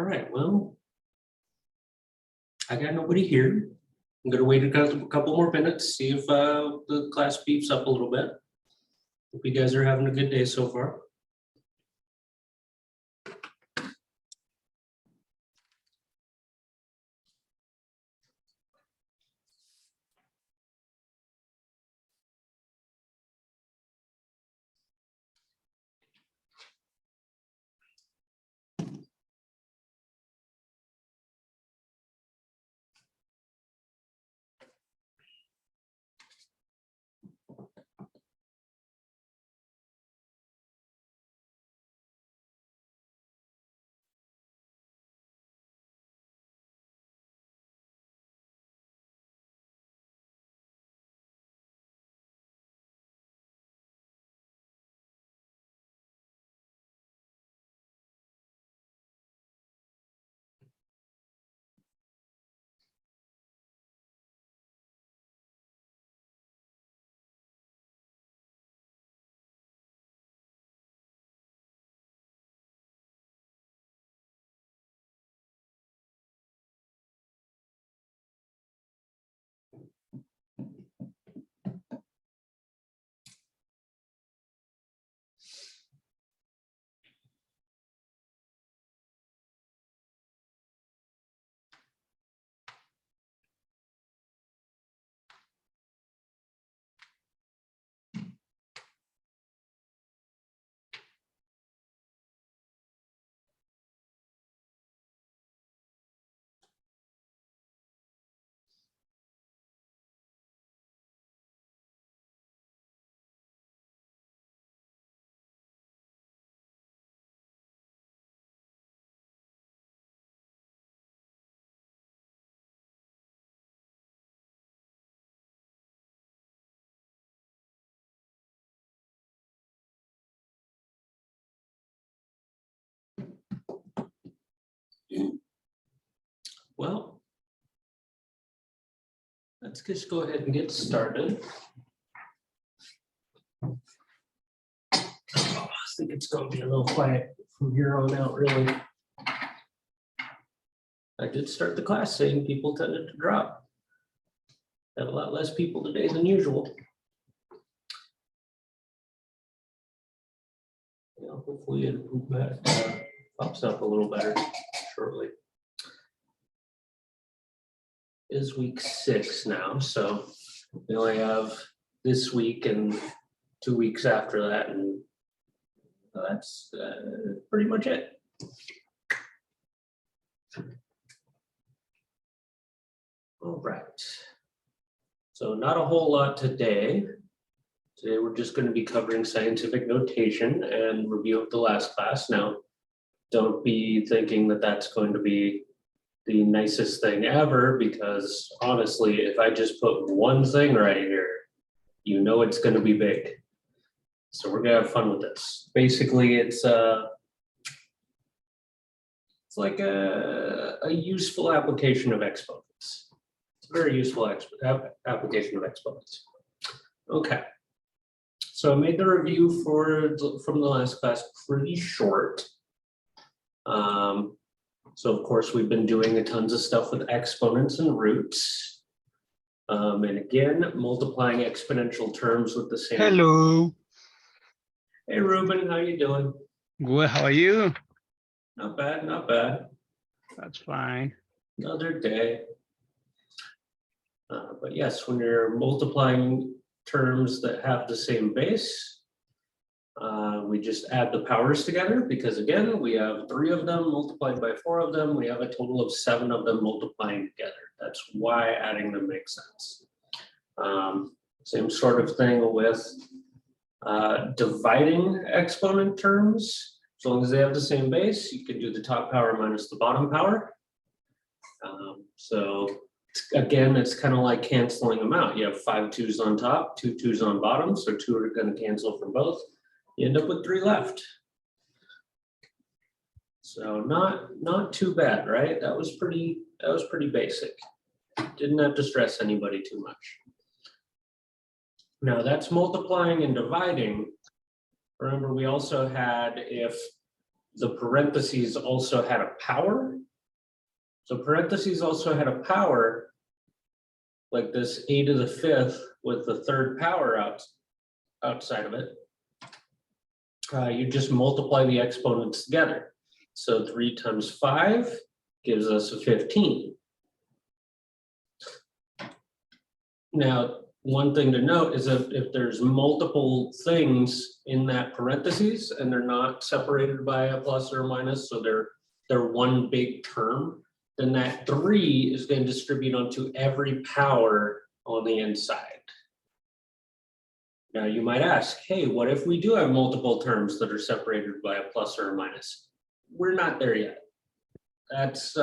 right, well, I got nobody here. I'm gonna wait a couple more minutes, see if the class beeps up a little bit. Hope you guys are having a good day so far. Well, let's just go ahead and get started. I think it's going to be a little quiet from here on out, really. I did start the class saying people tended to drop. Had a lot less people today than usual. Yeah, hopefully it pops up a little better shortly. It is week 6 now, so we only have this week and 2 weeks after that, and that's pretty much it. All right. So not a whole lot today. Today we're just going to be covering scientific notation and review of the last class. Now, don't be thinking that that's going to be the nicest thing ever, because honestly, if I just put one thing right here, you know it's going to be big. So we're going to have fun with this. Basically, it's like a useful application of exponents. It's a very useful application of exponents. Okay. So I made the review from the last class pretty short. So of course we've been doing tons of stuff with exponents and roots. And again, multiplying exponential terms with the same. Hello. Hey Ruben, how you doing? Good, how are you? Not bad, not bad. That's fine. Another day. But yes, when you're multiplying terms that have the same base, we just add the powers together, because again, we have 3 of them multiplied by 4 of them. We have a total of 7 of them multiplying together. That's why adding them makes sense. Same sort of thing with dividing exponent terms. As long as they have the same base, you can do the top power minus the bottom power. So again, it's kind of like canceling them out. You have 5 2's on top, 2 2's on bottom, so 2 are going to cancel from both. You end up with 3 left. So not too bad, right? That was pretty basic. Didn't have to stress anybody too much. Now that's multiplying and dividing. Remember, we also had if the parentheses also had a power. So parentheses also had a power, like this a to the fifth with the third power outside of it. You just multiply the exponents together. So 3 times 5 gives us a 15. Now, one thing to note is that if there's multiple things in that parentheses and they're not separated by a plus or a minus, so they're one big term, then that 3 is going to distribute onto every power on the inside. Now you might ask, hey, what if we do have multiple terms that are separated by a plus or a minus? We're not there yet. That's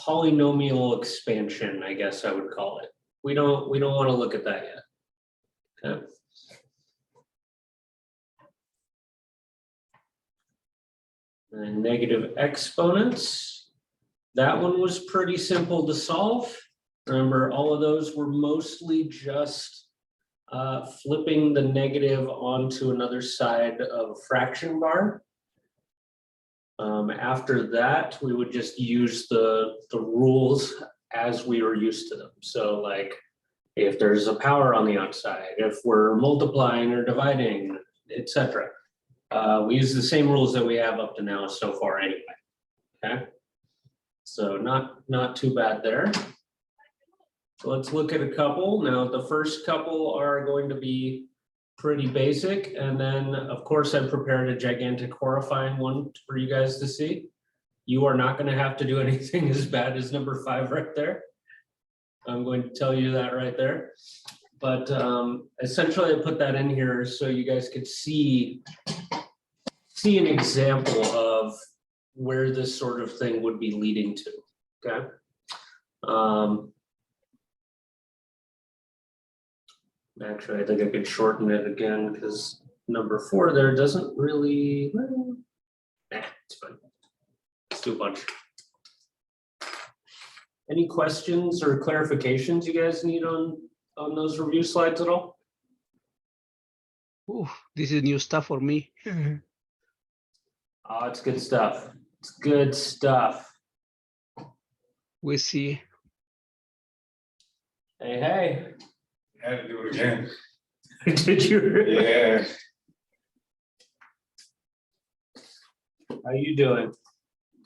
polynomial expansion, I guess I would call it. We don't want to look at that yet. Okay. And negative exponents. That one was pretty simple to solve. Remember, all of those were mostly just flipping the negative onto another side of a fraction bar. After that, we would just use the rules as we were used to them. So like if there's a power on the outside, if we're multiplying or dividing, etc. We use the same rules that we have up to now so far anyway. Okay, so not too bad there. So let's look at a couple. Now the first couple are going to be pretty basic, and then of course I've prepared a gigantic horrifying one for you guys to see. You are not going to have to do anything as bad as number 5 right there. I'm going to tell you that right there. But essentially I put that in here so you guys could see an example of where this sort of thing would be leading to. Okay. Actually, I think I could shorten it again because number 4 there doesn't really, well, it's fine. Let's do a bunch. Any questions or clarifications you guys need on those review slides at all? Ooh, this is new stuff for me. Oh, it's good stuff. It's good stuff. We see. Hey. I had to do it again. Did you? Yeah. How you doing?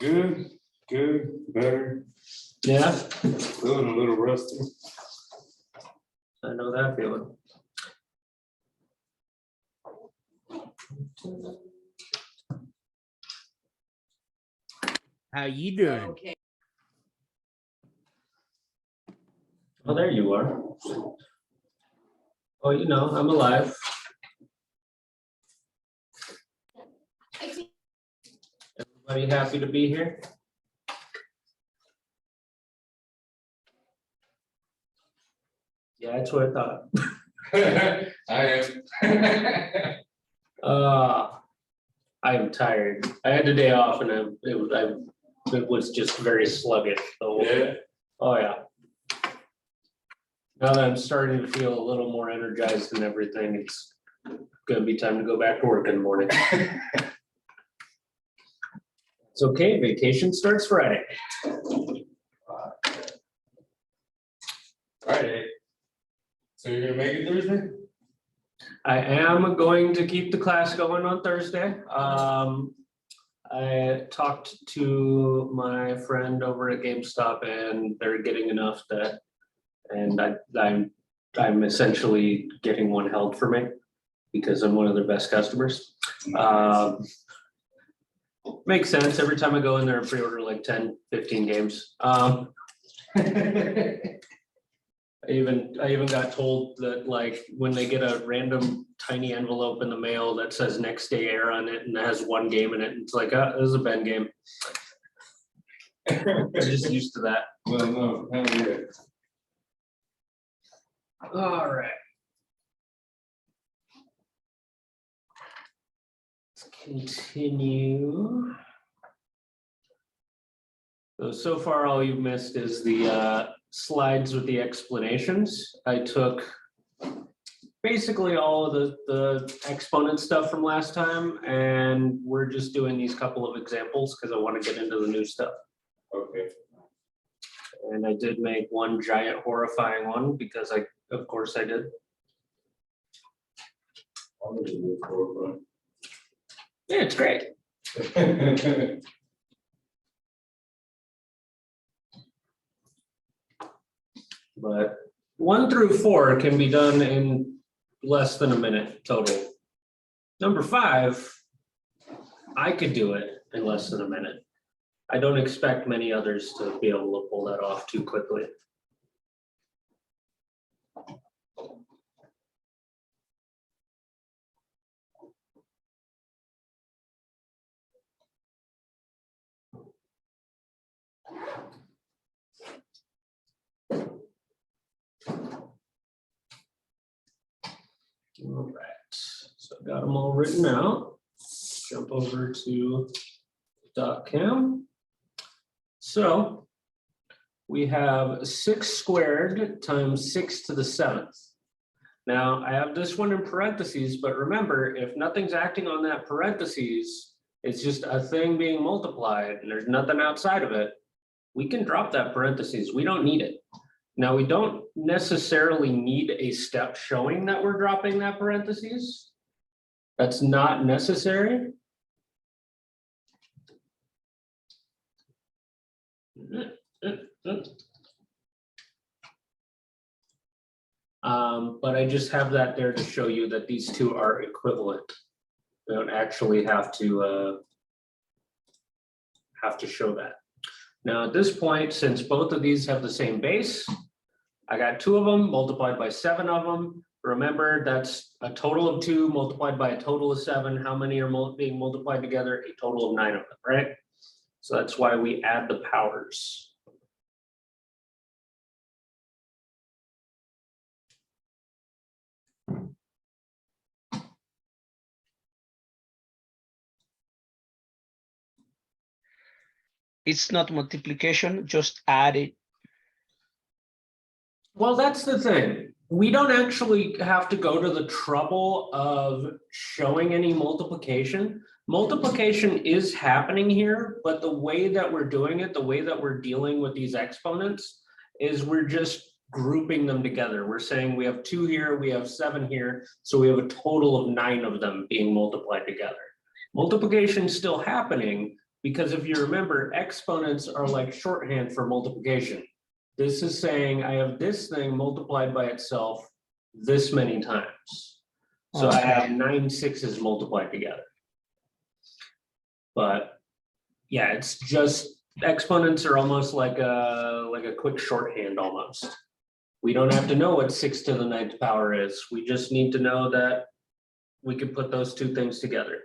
Good, better. Yeah, Feeling a little rusty. I know that feeling. How you doing? Oh, there you are. Oh, you know, I'm alive. Everybody happy to be here? Yeah, that's what I thought. I am. I am tired. I had the day off and it was just very sluggish. So, Yeah. oh yeah. Now that I'm starting to feel a little more energized and everything, it's gonna be time to go back to work in the morning. It's okay, vacation starts Friday. Friday. So you're gonna make it Thursday? I am going to keep the class going on Thursday. I talked to my friend over at GameStop and they're getting enough that, and I'm essentially getting one held for me because I'm one of their best customers. Makes sense. Every time I go in there, I pre-order like 10, 15 games. I even got told that like when they get a random tiny envelope in the mail that says next day air on it and it has one game in it, it's like, oh, this is a Ben game. I'm just used to that. Well, no, hell yeah. All right. Let's continue. So far, all you've missed is the slides with the explanations. I took basically all of the exponent stuff from last time, and we're just doing these couple of examples because I want to get into the new stuff. Okay. And I did make one giant horrifying one because of course I did. I'll make it look horrifying. Yeah, it's great. But 1 through 4 can be done in less than a minute total. Number 5, I could do it in less than a minute. I don't expect many others to be able to pull that off too quickly. All right, so I've got them all written out. Jump over to .cam. So we have 6 squared times 6 to the 7th. Now I have this one in parentheses, but remember, if nothing's acting on that parentheses, it's just a thing being multiplied and there's nothing outside of it, we can drop that parentheses. We don't need it. Now, we don't necessarily need a step showing that we're dropping that parentheses. That's not necessary. But I just have that there to show you that these two are equivalent. We don't actually have to show that. Now, at this point, since both of these have the same base, I got 2 of them multiplied by 7 of them. Remember, that's a total of 2 multiplied by a total of 7. How many are being multiplied together? A total of 9 of them, right? So that's why we add the powers. It's not multiplication, just add it. Well, that's the thing. We don't actually have to go to the trouble of showing any multiplication. Multiplication is happening here, but the way that we're doing it, the way that we're dealing with these exponents is we're just grouping them together. We're saying we have 2 here, we have 7 here, so we have a total of 9 of them being multiplied together. Multiplication is still happening because if you remember, exponents are like shorthand for multiplication. This is saying I have this thing multiplied by itself this many times. So I have 9 6s multiplied together. But yeah, it's just exponents are almost like a quick shorthand almost. We don't have to know what 6 to the 9th power is. We just need to know that we can put those 2 things together.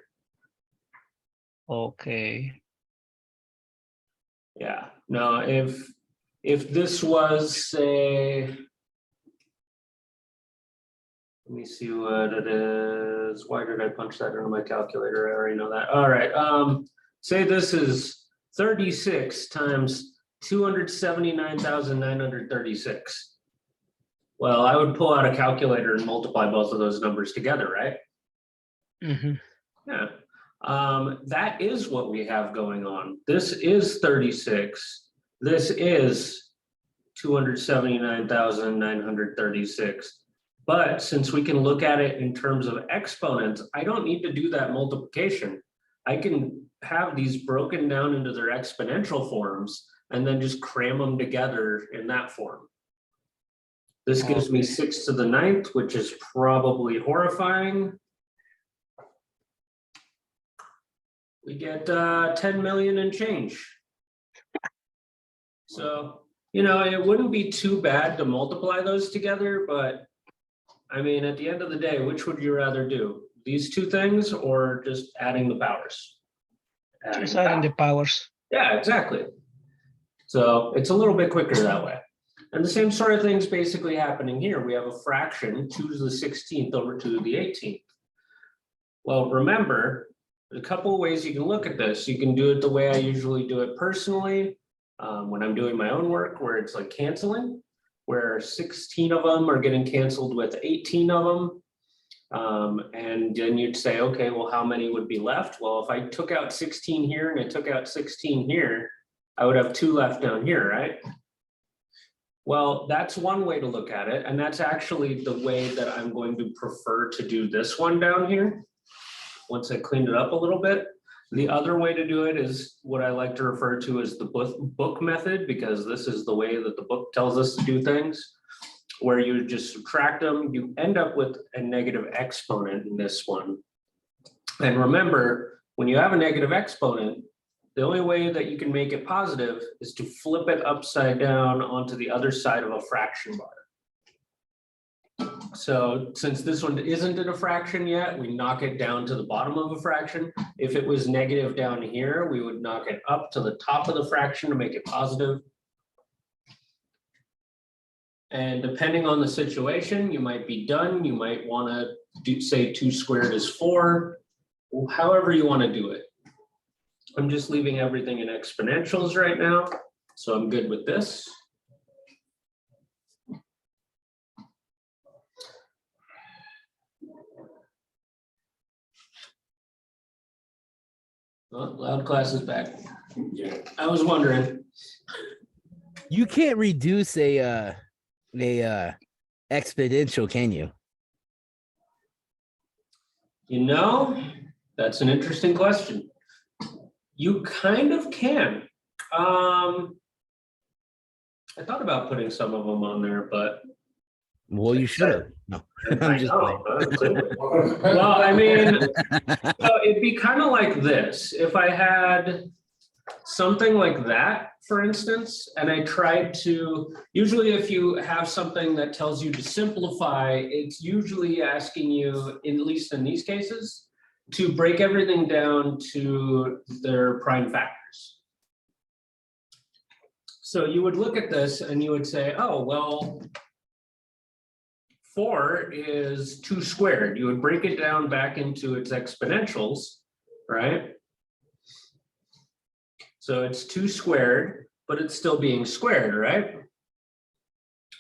Okay. Yeah. Now, if this was, say, let me see what it is. Why did I punch that into my calculator? I already know that. All right. Say this is 36 times 279,936. Well, I would pull out a calculator and multiply both of those numbers together, right? Mm-hmm. Yeah. That is what we have going on. This is 36. This is 279,936. But since we can look at it in terms of exponents, I don't need to do that multiplication. I can have these broken down into their exponential forms and then just cram them together in that form. This gives me 6 to the 9th, which is probably horrifying. We get 10 million and change. So, you know, it wouldn't be too bad to multiply those together, but I mean, at the end of the day, which would you rather do? These 2 things or just adding the powers? Just adding the powers. Yeah, exactly. So it's a little bit quicker that way. And the same sort of thing's basically happening here. We have a fraction, 2 to the 16th over 2 to the 18th. Well, remember, there's a couple of ways you can look at this. You can do it the way I usually do it personally, when I'm doing my own work, where it's like canceling, where 16 of them are getting canceled with 18 of them. And then you'd say, okay, well, how many would be left? Well, if I took out 16 here and I took out 16 here, I would have 2 left down here, right? Well, that's one way to look at it. And that's actually the way that I'm going to prefer to do this one down here. Once I cleaned it up a little bit. The other way to do it is what I like to refer to as the book method, because this is the way that the book tells us to do things, where you just subtract them, you end up with a negative exponent in this one. And remember, when you have a negative exponent, the only way that you can make it positive is to flip it upside down onto the other side of a fraction bar. So since this one isn't in a fraction yet, we knock it down to the bottom of a fraction. If it was negative down here, we would knock it up to the top of the fraction to make it positive. And depending on the situation, you might be done. You might want to say 2 squared is 4, however you want to do it. I'm just leaving everything in exponentials right now, so I'm good with this. Oh, loud class is back. Yeah. I was wondering. You can't reduce a exponential, can you? You know, that's an interesting question. You kind of can. I thought about putting some of them on there, but Well, you should have. No, I'm just playing. Well, I mean, so it'd be kind of like this. If I had something like that, for instance, and I tried to, usually if you have something that tells you to simplify, it's usually asking you, at least in these cases, to break everything down to their prime factors. So you would look at this and you would say, oh, well, 4 is 2 squared. You would break it down back into its exponentials, right? So it's 2 squared, but it's still being squared, right?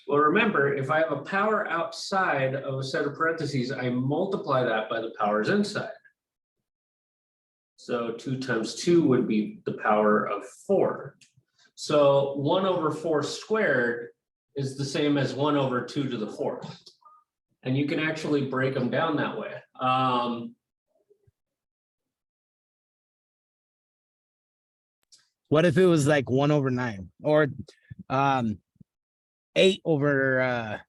Well, remember, if I have a power outside of a set of parentheses, I multiply that by the powers inside. So 2 times 2 would be the power of 4. So 1 over 4 squared is the same as 1 over 2 to the 4th. And you can actually break them down that way. What if it was like 1 over 9 or 8 over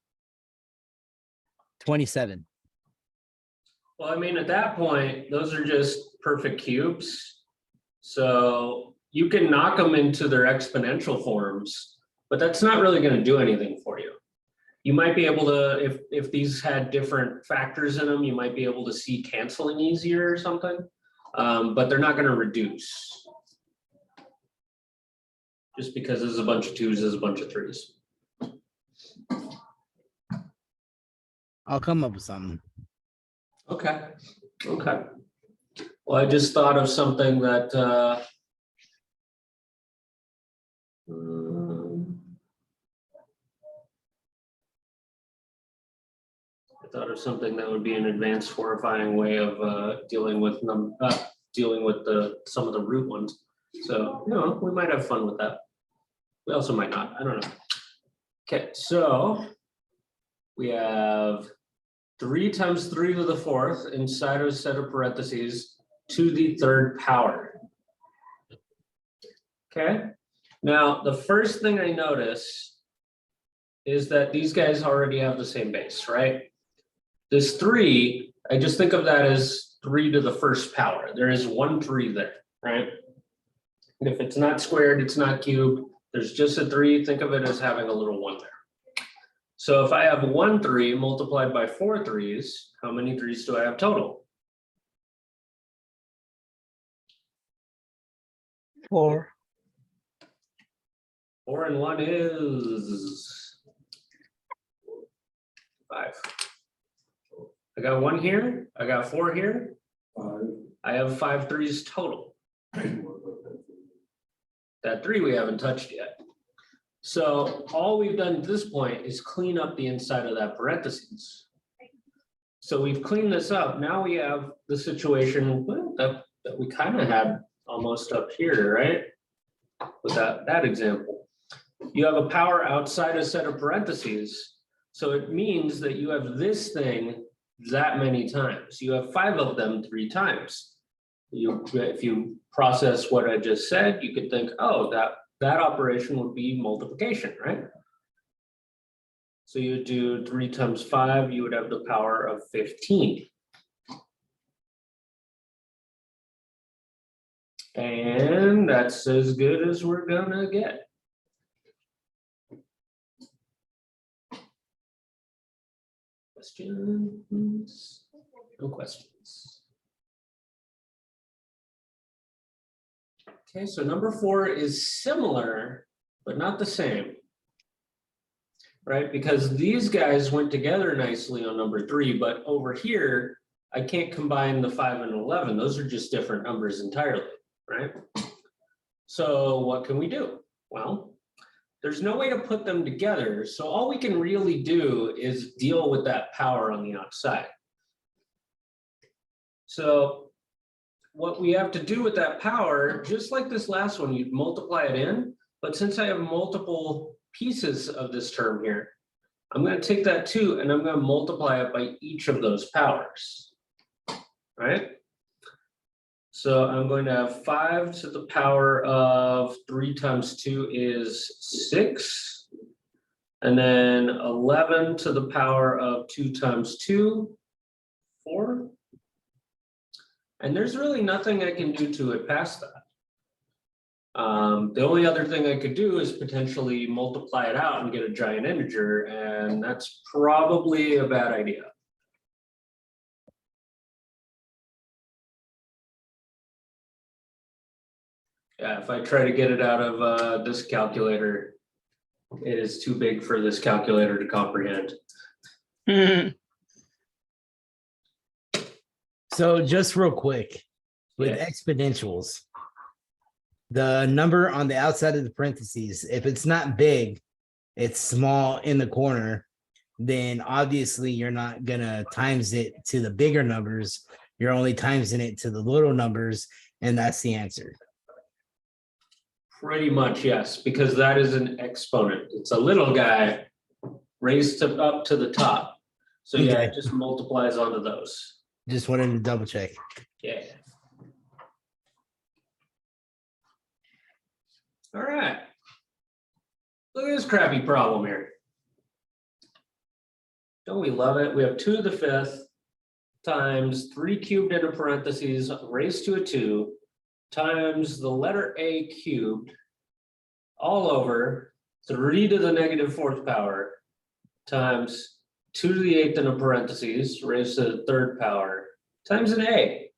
27? Well, I mean, at that point, those are just perfect cubes. So you can knock them into their exponential forms, but that's not really going to do anything for you. You might be able to, if these had different factors in them, you might be able to see canceling easier or something, but they're not going to reduce. Just because there's a bunch of 2s, there's a bunch of 3s. I'll come up with something. Okay, okay. Well, I just thought of something that, I thought of something that would be an advanced horrifying way of dealing with some of the root ones. So, you know, we might have fun with that. We also might not, I don't know. Okay, so we have 3 times 3 to the 4th inside of a set of parentheses to the 3rd power. Okay, now the first thing I notice is that these guys already have the same base, right? This 3, I just think of that as 3 to the 1st power. There is 1 3 there, right? And if it's not squared, it's not cubed. There's just a 3. Think of it as having a little 1 there. So if I have 1 3 multiplied by 4 3s, how many 3s do I have total? 4. 4 and 1 is 5. I got 1 here. I got 4 here. I have 5 3s total. That 3 we haven't touched yet. So all we've done at this point is clean up the inside of that parentheses. So we've cleaned this up. Now we have the situation that we kind of had almost up here, right? With that example. You have a power outside a set of parentheses. So it means that you have this thing that many times. You have 5 of them 3 times. If you process what I just said, you could think, oh, that operation would be multiplication, right? So you do 3 times 5, you would have the power of 15. And that's as good as we're gonna get. Questions? No questions. Okay, so number 4 is similar, but not the same. Right, because these guys went together nicely on number 3, but over here, I can't combine the 5 and 11. Those are just different numbers entirely, right? So what can we do? Well, there's no way to put them together. So all we can really do is deal with that power on the outside. So what we have to do with that power, just like this last one, you'd multiply it in, but since I have multiple pieces of this term here, I'm going to take that 2 and I'm going to multiply it by each of those powers, right? So I'm going to have 5 to the power of 3 times 2 is 6. And then 11 to the power of 2 times 2, 4. And there's really nothing I can do to it past that. The only other thing I could do is potentially multiply it out and get a giant integer, and that's probably a bad idea. Yeah, if I try to get it out of this calculator, it is too big for this calculator to comprehend. So just real quick, with Yeah. exponentials, the number on the outside of the parentheses, if it's not big, it's small in the corner, then obviously you're not gonna times it to the bigger numbers. You're only timesing it to the little numbers, and that's the answer. Pretty much, yes, because that is an exponent. It's a little guy raised up to the top. So yeah, Okay. it just multiplies onto those. Just wanted to double check. Yeah. All right. Look at this crappy problem here. Don't we love it? We have 2 to the 5th times 3 cubed into parentheses raised to a 2 times the letter A cubed all over 3 to the negative 4th power times 2 to the 8th in a parentheses raised to the 3rd power times an A.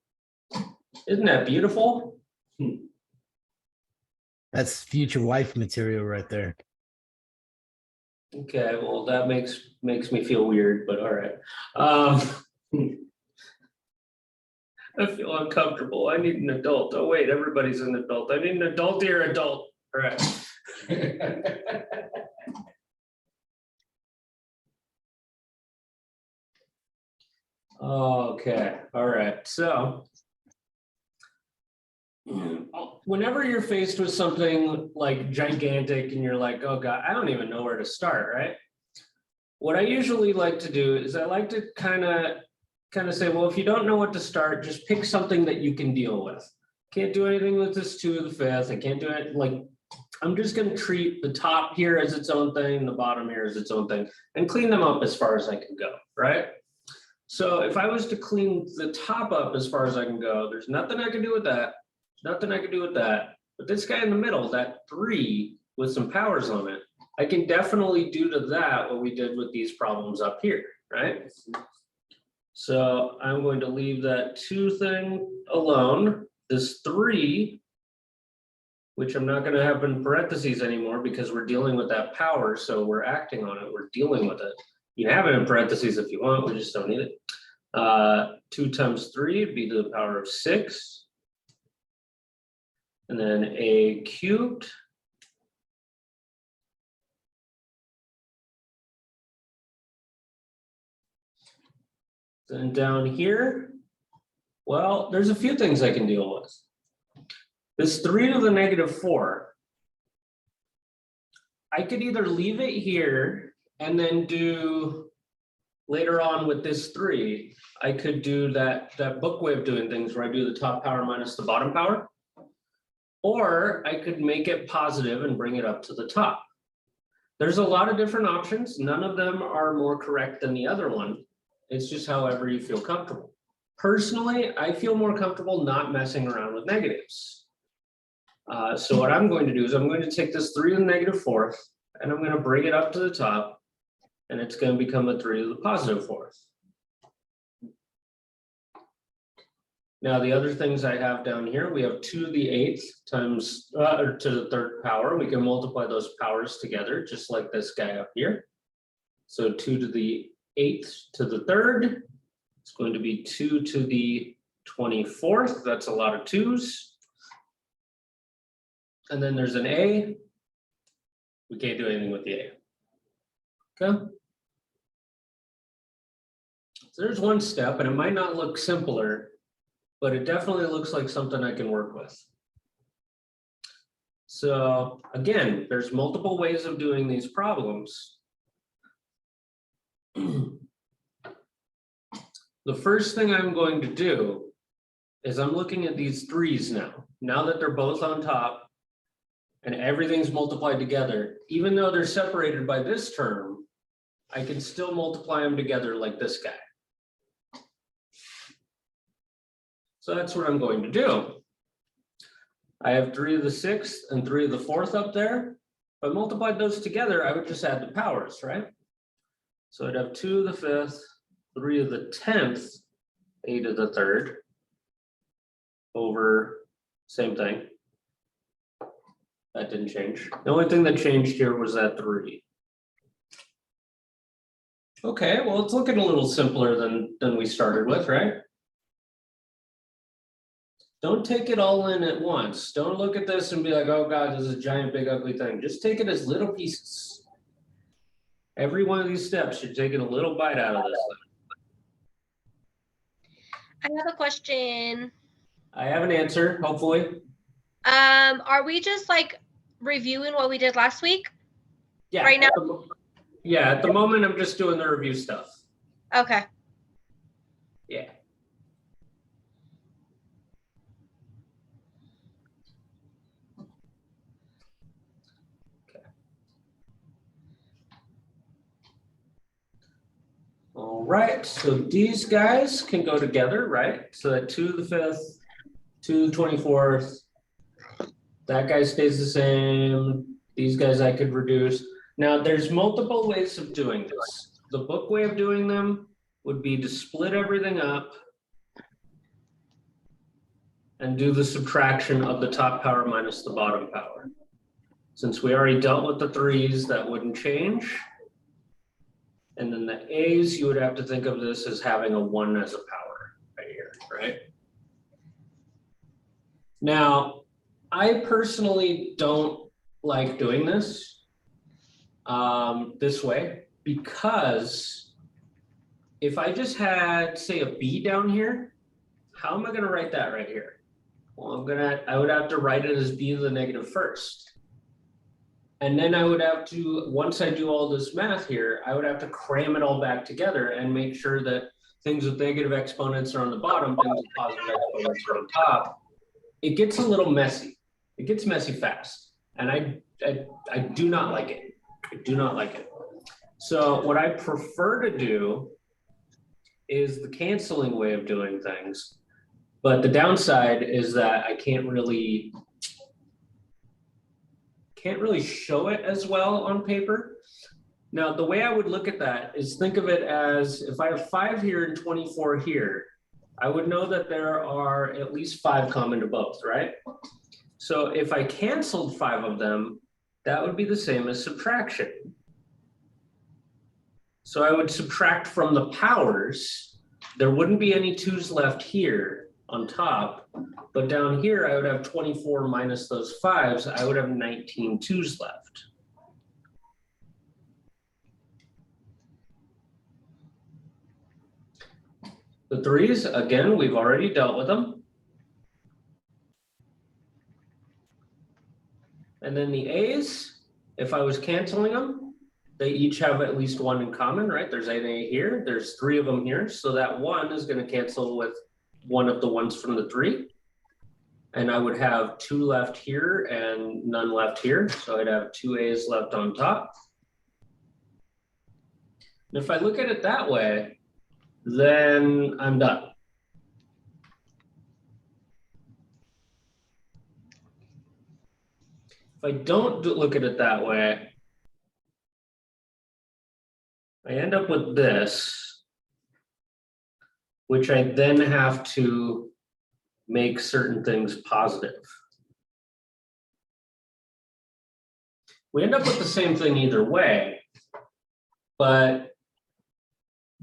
Isn't that beautiful? That's future wife material right there. Okay, well, that makes me feel weird, but all right. I feel uncomfortable. I need an adult. Oh, wait, everybody's an adult. I need an adultier adult. All right. Okay, all right. So whenever you're faced with something like gigantic and you're like, oh God, I don't even know where to start, right? What I usually like to do is I like to kind of say, well, if you don't know what to start, just pick something that you can deal with. Can't do anything with this 2 to the 5th. I can't do it. Like, I'm just going to treat the top here as its own thing, the bottom here as its own thing, and clean them up as far as I can go, right? So if I was to clean the top up as far as I can go, there's nothing I can do with that. There's nothing I can do with that. But this guy in the middle, that 3 with some powers on it, I can definitely do to that what we did with these problems up here, right? So I'm going to leave that 2 thing alone. This 3, which I'm not going to have in parentheses anymore because we're dealing with that power. So we're acting on it. We're dealing with it. You can have it in parentheses if you want. We just don't need it. 2 times 3 would be to the power of 6. And then A cubed. Then down here, well, there's a few things I can deal with. This 3 to the -4, I could either leave it here and then do later on with this 3, I could do that book way of doing things where I do the top power minus the bottom power. Or I could make it positive and bring it up to the top. There's a lot of different options. None of them are more correct than the other one. It's just however you feel comfortable. Personally, I feel more comfortable not messing around with negatives. So what I'm going to do is I'm going to take this 3 to the -4th and I'm going to bring it up to the top and it's going to become a 3 to the +4th. Now, the other things I have down here, we have 2 to the 8th times, or to the 3rd power. We can multiply those powers together, just like this guy up here. So 2 to the 8th to the 3rd, it's going to be 2 to the 24th. That's a lot of 2s. And then there's an A. We can't do anything with the A. Okay. So there's one step, and it might not look simpler, but it definitely looks like something I can work with. So again, there's multiple ways of doing these problems. The first thing I'm going to do is I'm looking at these 3's now. Now that they're both on top and everything's multiplied together, even though they're separated by this term, I can still multiply them together like this guy. So that's what I'm going to do. I have 3 to the 6th and 3 to the 4th up there. If I multiplied those together, I would just add the powers, right? So I'd have 2 to the 5th, 3 to the 10th, A to the 3rd, over same thing. That didn't change. The only thing that changed here was that 3. Okay, well, it's looking a little simpler than we started with, right? Don't take it all in at once. Don't look at this and be like, oh God, this is a giant, big, ugly thing. Just take it as little pieces. Every one of these steps, you're taking a little bite out of this thing. I have a question. I have an answer, hopefully. Are we just like reviewing what we did last week? Yeah. Right now? At the moment, I'm just doing the review stuff. Okay. Yeah. All right, so these guys can go together, right? So that 2 to the 5th, 2 to the 24th, that guy stays the same. These guys I could reduce. Now there's multiple ways of doing this. The book way of doing them would be to split everything up and do the subtraction of the top power minus the bottom power. Since we already dealt with the 3's, that wouldn't change. And then the A's, you would have to think of this as having a 1 as a power right here, right? Now, I personally don't like doing this way, because if I just had, say, a B down here, how am I going to write that right here? Well, I would have to write it as B to the -1st. And then I would have to, once I do all this math here, I would have to cram it all back together and make sure that things with negative exponents are on the bottom, things with positive exponents are on top. It gets a little messy. It gets messy fast. And I do not like it. I do not like it. So what I prefer to do is the canceling way of doing things. But the downside is that I can't really show it as well on paper. Now, the way I would look at that is think of it as if I have 5 here and 24 here, I would know that there are at least 5 common to both, right? So if I canceled 5 of them, that would be the same as subtraction. So I would subtract from the powers. There wouldn't be any 2's left here on top, but down here I would have 24 minus those 5's. I would have 19 2's left. The threes, again, we've already dealt with them. And then the A's, if I was canceling them, they each have at least one in common, right? There's an A here, there's 3 of them here. So that 1 is going to cancel with one of the ones from the 3. And I would have 2 left here and none left here. So I'd have 2 A's left on top. And if I look at it that way, then I'm done. If I don't look at it that way, I end up with this, which I then have to make certain things positive. We end up with the same thing either way, but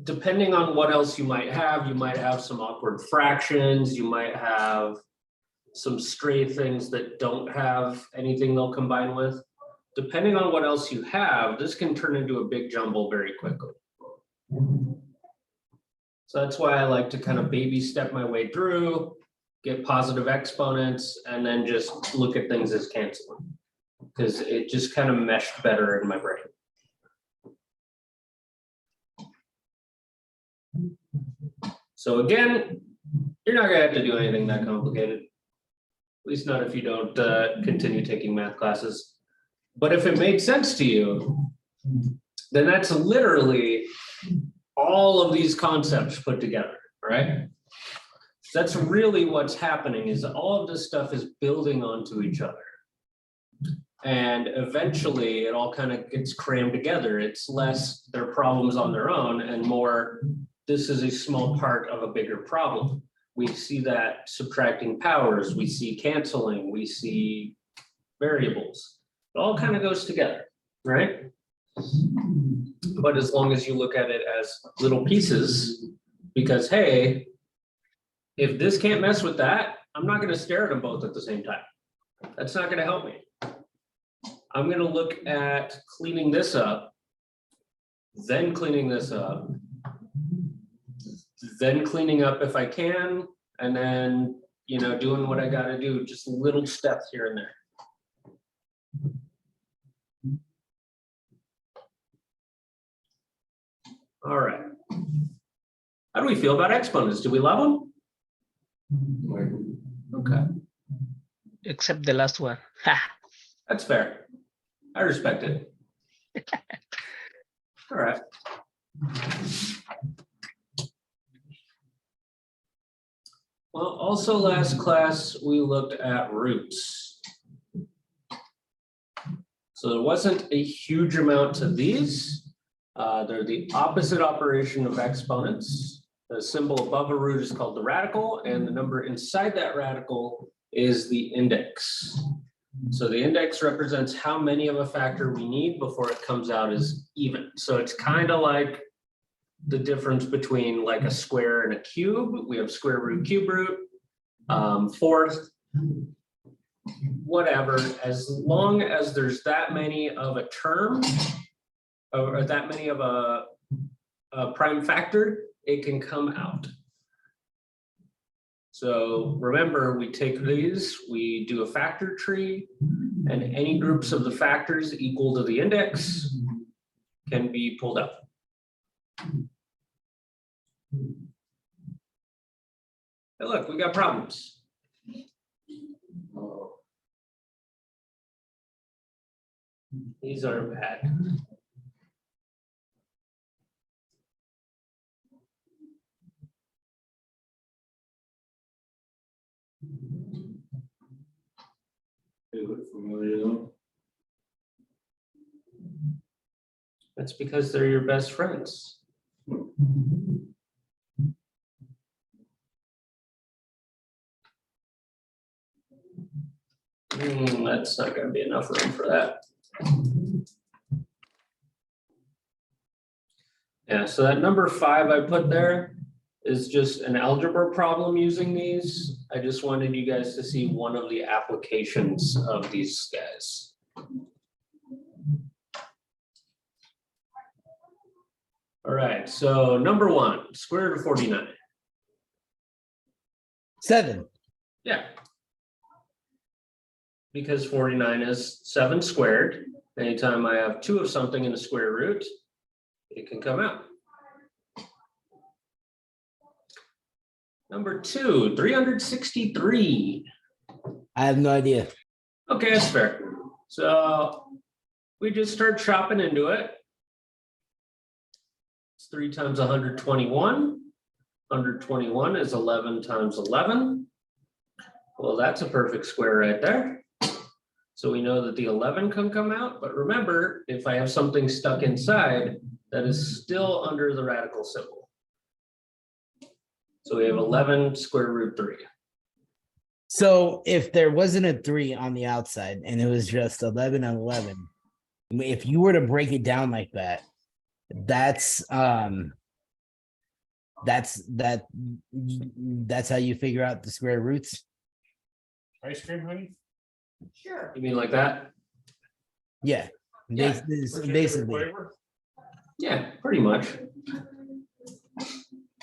depending on what else you might have some awkward fractions, you might have some stray things that don't have anything they'll combine with. Depending on what else you have, this can turn into a big jumble very quickly. So that's why I like to kind of baby step my way through, get positive exponents, and then just look at things as canceling, because it just kind of meshed better in my brain. So again, you're not gonna have to do anything that complicated. At least not if you don't continue taking math classes. But if it made sense to you, then that's literally all of these concepts put together, right? That's really what's happening, is all of this stuff is building onto each other. And eventually it all kind of gets crammed together. It's less their problems on their own and more, this is a small part of a bigger problem. We see that subtracting powers, we see canceling, we see variables. It all kind of goes together, right? But as long as you look at it as little pieces, because hey, if this can't mess with that, I'm not going to stare at them both at the same time. That's not going to help me. I'm going to look at cleaning this up, then cleaning this up, then cleaning up if I can, and then, you know, doing what I got to do, just little steps here and there. All right. How do we feel about exponents? Do we love them? Okay, Except the last one. Ha. that's fair. I respect it. All right. Well, also last class, we looked at roots. So there wasn't a huge amount to these. They're the opposite operation of exponents. The symbol above a root is called the radical, and the number inside that radical is the index. So the index represents how many of a factor we need before it comes out as even. So it's kind of like the difference between like a square and a cube. We have square root, cube root, fourth, whatever. As long as there's that many of a term, or that many of a prime factor, it can come out. So remember, we take these, we do a factor tree, and any groups of the factors equal to the index can be pulled up. Hey, look, we got problems. These aren't bad. They look familiar though. That's because they're your best friends. That's not going to be enough room for that. Yeah, so that number 5 I put there is just an algebra problem using these. I just wanted you guys to see one of the applications of these guys. All right, so number 1, square root of 49. 7. Yeah. Because 49 is 7 squared. Anytime I have 2 of something in the square root, it can come out. Number 2, 363. I have no idea. Okay, that's fair. So we just start chopping into it. It's 3 times 121. 121 is 11 times 11. Well, that's a perfect square right there. So we know that the 11 can come out, but remember, if I have something stuck inside, that is still under the radical symbol. So we have 11 square root 3. So if there wasn't a 3 on the outside and it was just 11 and 11, if you were to break it down like that, that's how you figure out the square roots. Ice cream, honey? You mean like that? Yeah, Yeah. basically. Yeah, pretty much.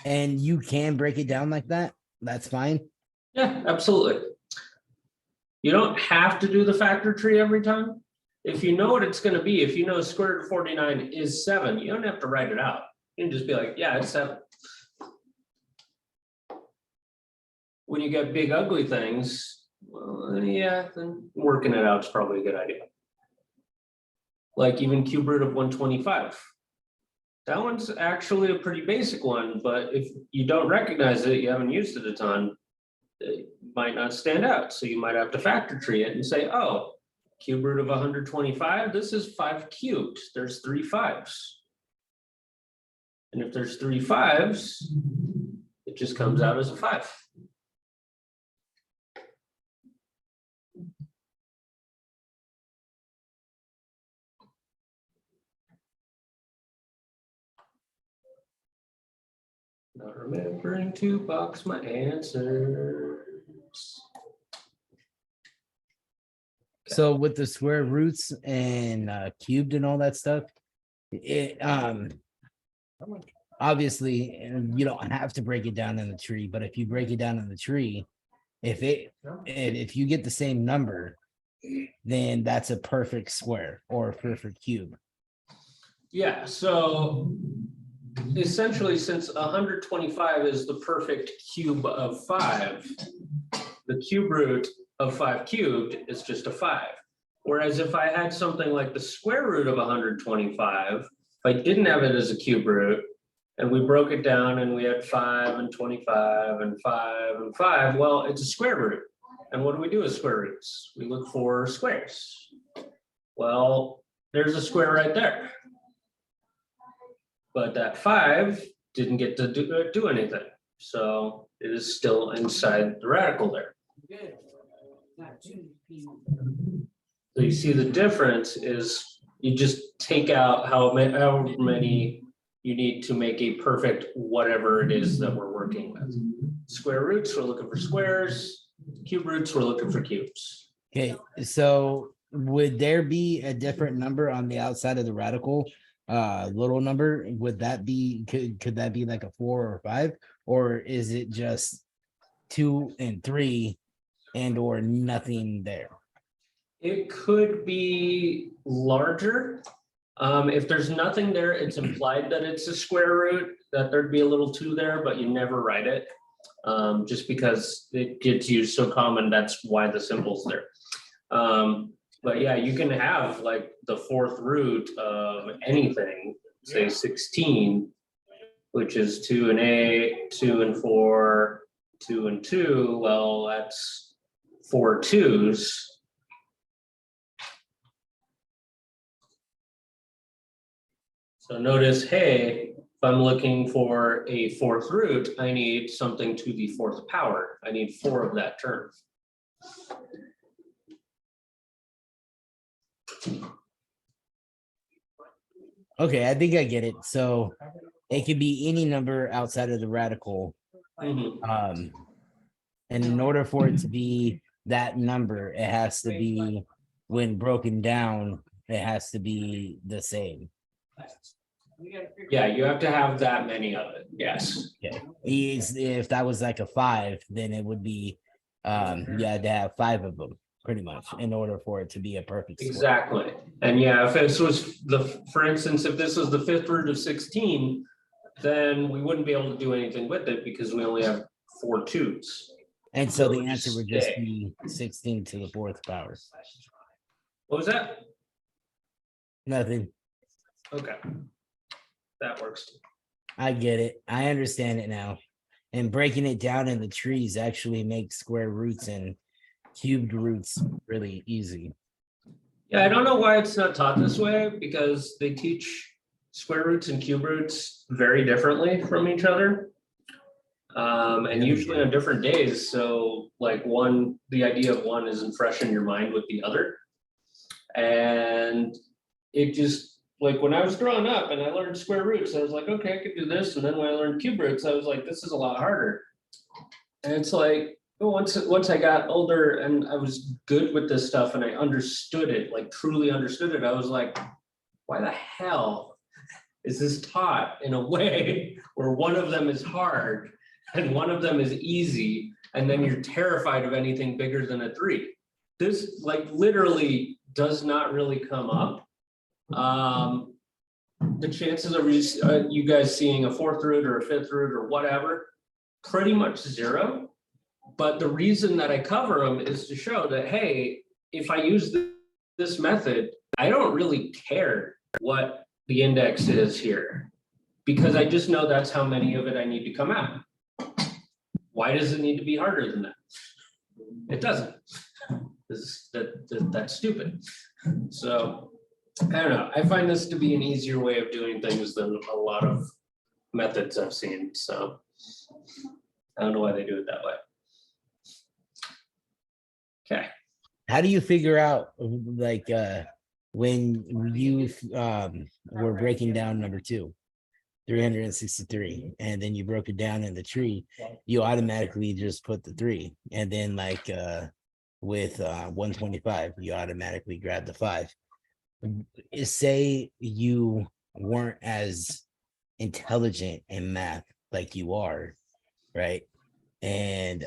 And you can break it down like that. That's fine. Yeah, absolutely. You don't have to do the factor tree every time. If you know what it's going to be, if you know square root of 49 is 7, you don't have to write it out. You can just be like, yeah, it's 7. When you get big ugly things, well, yeah, then working it out is probably a good idea. Like even cube root of 125. That one's actually a pretty basic one, but if you don't recognize it, you haven't used it a ton, it might not stand out. So you might have to factor tree it and say, oh, cube root of 125, this is 5 cubed. There's 3 5s. And if there's 3 5s, it just comes out as a 5. Not remembering to box my answers. So with the square roots and cubed and all that stuff, it obviously you don't have to break it down in the tree, but if you break it down in the tree, if you get the same number, then that's a perfect square or a perfect cube. Yeah, so essentially, since 125 is the perfect cube of 5, the cube root of 5 cubed is just a 5. Whereas if I had something like the square root of 125, if I didn't have it as a cube root, and we broke it down and we had 5 and 25 and 5 and 5, well, it's a square root. And what do we do with square roots? We look for squares. Well, there's a square right there. But that 5 didn't get to do anything. So it is still inside the radical there. So you see the difference is you just take out however many you need to make a perfect whatever it is that we're working with. Square roots, we're looking for squares. Cube roots, we're looking for cubes. Okay, so would there be a different number on the outside of the radical? Little number, would that be, could that be like a 4 or 5, or is it just 2 and 3 and or nothing there? It could be larger. If there's nothing there, it's implied that it's a square root, that there'd be a little 2 there, but you never write it. Just because it gets used so common, that's why the symbol's there. But yeah, you can have like the 4th root of anything, say 16, which is 2 and 8, 2 and 4, 2 and 2. Well, that's 4 2s. So notice, hey, if I'm looking for a 4th root, I need something to the 4th power. I need 4 of that term. Okay, I think I get it. So it could be any number outside of the radical. Mhm. And in order for it to be that number, it has to be, when broken down, it has to be the same. Yeah, you have to have that many of it, yes. If that was like a 5, then it would be you had to have 5 of them pretty much in order for it to be a perfect square. Exactly. And yeah, if this was for instance, if this was the 5th root of 16, then we wouldn't be able to do anything with it because we only have 4 2s. And so So the it would answer just would just stay. be 16 to the 4th power. What was that? Nothing. Okay. That works too. I get it. I understand it now. And breaking it down in the trees actually makes square roots and cubed roots really easy. Yeah, I don't know why it's not taught this way because they teach square roots and cube roots very differently from each other. And usually on different days. So like the idea of one isn't fresh in your mind with the other. And it just, like when I was growing up and I learned square roots, I was like, okay, I could do this. And then when I learned cube roots, I was like, this is a lot harder. And it's like, once I got older and I was good with this stuff and I understood it, like truly understood it, I was like, why the hell is this taught in a way where one of them is hard and one of them is easy, and then you're terrified of anything bigger than a 3? This like literally does not really come up. The chances of you guys seeing a 4th root or a 5th root or whatever, pretty much 0. But the reason that I cover them is to show that, hey, if I use this method, I don't really care what the index is here because I just know that's how many of it I need to come out. Why does it need to be harder than that? It doesn't. That's stupid. So I don't know. I find this to be an easier way of doing things than a lot of methods I've seen. So I don't know why they do it that way. Okay. How do you figure out like when you were breaking down number 2, 363, and then you broke it down in the tree, you automatically just put the 3, and then like with 125, you automatically grab the 5. Say you weren't as intelligent in math like you are, right? And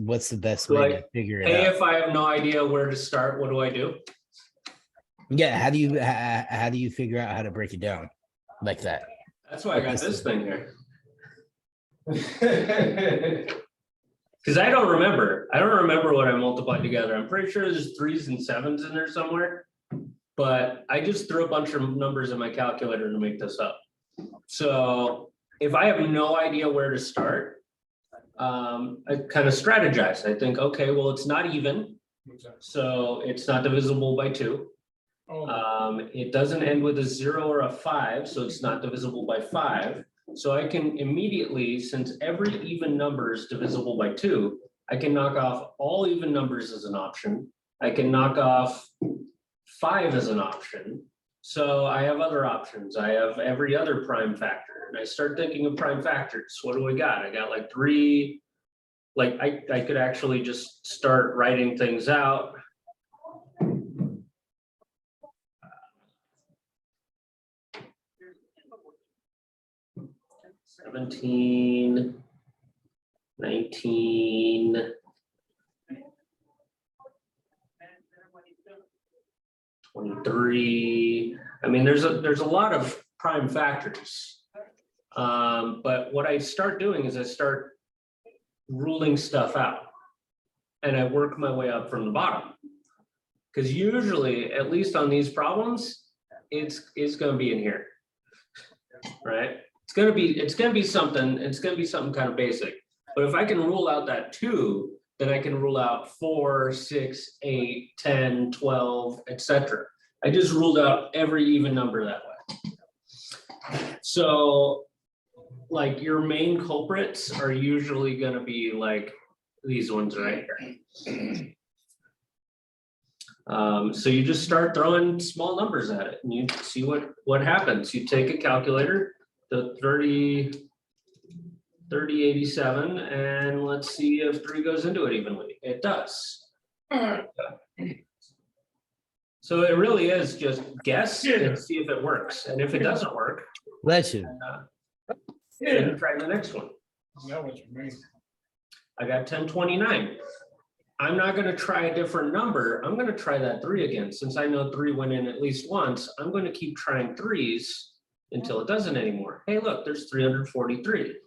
what's the best way to figure it Hey, out? if I have no idea where to start, what do I do? Yeah, how do you figure out how to break it down like that? That's why I got this thing here. Because I don't remember what I multiplied together. I'm pretty sure there's 3s and 7s in there somewhere. But I just threw a bunch of numbers in my calculator to make this up. So if I have no idea where to start, I kind of strategize. I think, okay, well, it's not even, so it's not divisible by 2. It doesn't end with a 0 or a 5, so it's not divisible by 5. So I can immediately, since every even number is divisible by 2, I can knock off all even numbers as an option. I can knock off 5 as an option. So I have other options. I have every other prime factor. And I start thinking of prime factors. What do I got? I got like 3. Like I could actually just start writing things out. 17, 19, 23. I mean, there's a lot of prime factors. But what I start doing is I start ruling stuff out and I work my way up from the bottom. Because usually, at least on these problems, it's going to be in here, right? It's going to be something kind of basic. But if I can rule out that 2, then I can rule out 4, 6, 8, 10, 12, etc. I just ruled out every even number that way. So like your main culprits are usually going to be like these ones right here. So you just start throwing small numbers at it and you see what happens. You take a calculator, the 3087, and let's see if 3 goes into it evenly. It does. So it really is just guess and see if it works. And if it doesn't work, Bless you. then you try the next one. That was for me. I got 1029. I'm not gonna try a different number. I'm gonna try that 3 again. Since I know 3 went in at least once, I'm gonna keep trying 3s until it doesn't anymore. Hey, look, there's 343.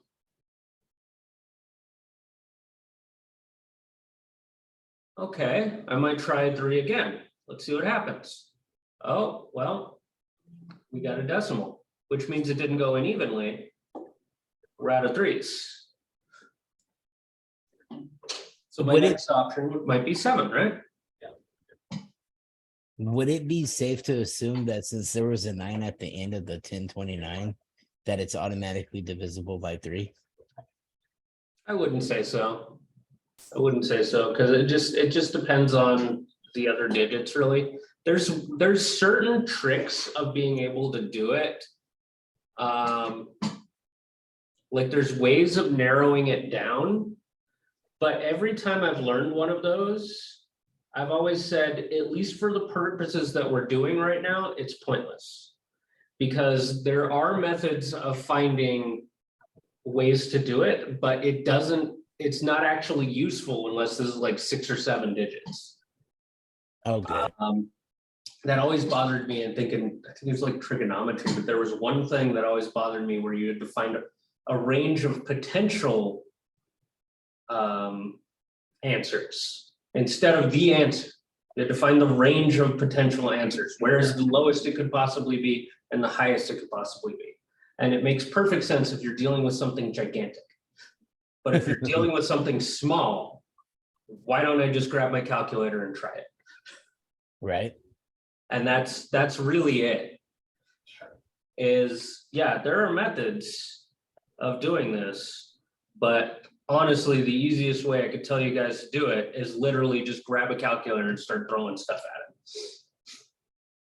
Okay, I might try 3 again. Let's see what happens. Oh, well, we got a decimal, which means it didn't go in evenly. We're out of 3s. So my Would it- next option might be 7, right? Would it be safe to assume that since there was a 9 at the end of the 1029, that it's automatically divisible by 3? I wouldn't say so. I wouldn't say so, because it just depends on the other digits, really. There's certain tricks of being able to do it. Like there's ways of narrowing it down, but every time I've learned one of those, I've always said, at least for the purposes that we're doing right now, it's pointless. Because there are methods of finding ways to do it, but it's not actually useful unless this is like 6 or 7 digits. Oh, good. That always bothered me, and thinking, I think it was like trigonometry, but there was one thing that always bothered me where you had to find a range of potential answers instead of the answer. You had to find the range of potential answers. Where is the lowest it could possibly be and the highest it could possibly be? And it makes perfect sense if you're dealing with something gigantic. But if you're dealing with something small, why don't I just grab my calculator and try it? Right. And that's really it. Is, yeah, there are methods of doing this, but honestly, the easiest way I could tell you guys to do it is literally just grab a calculator and start throwing stuff at it.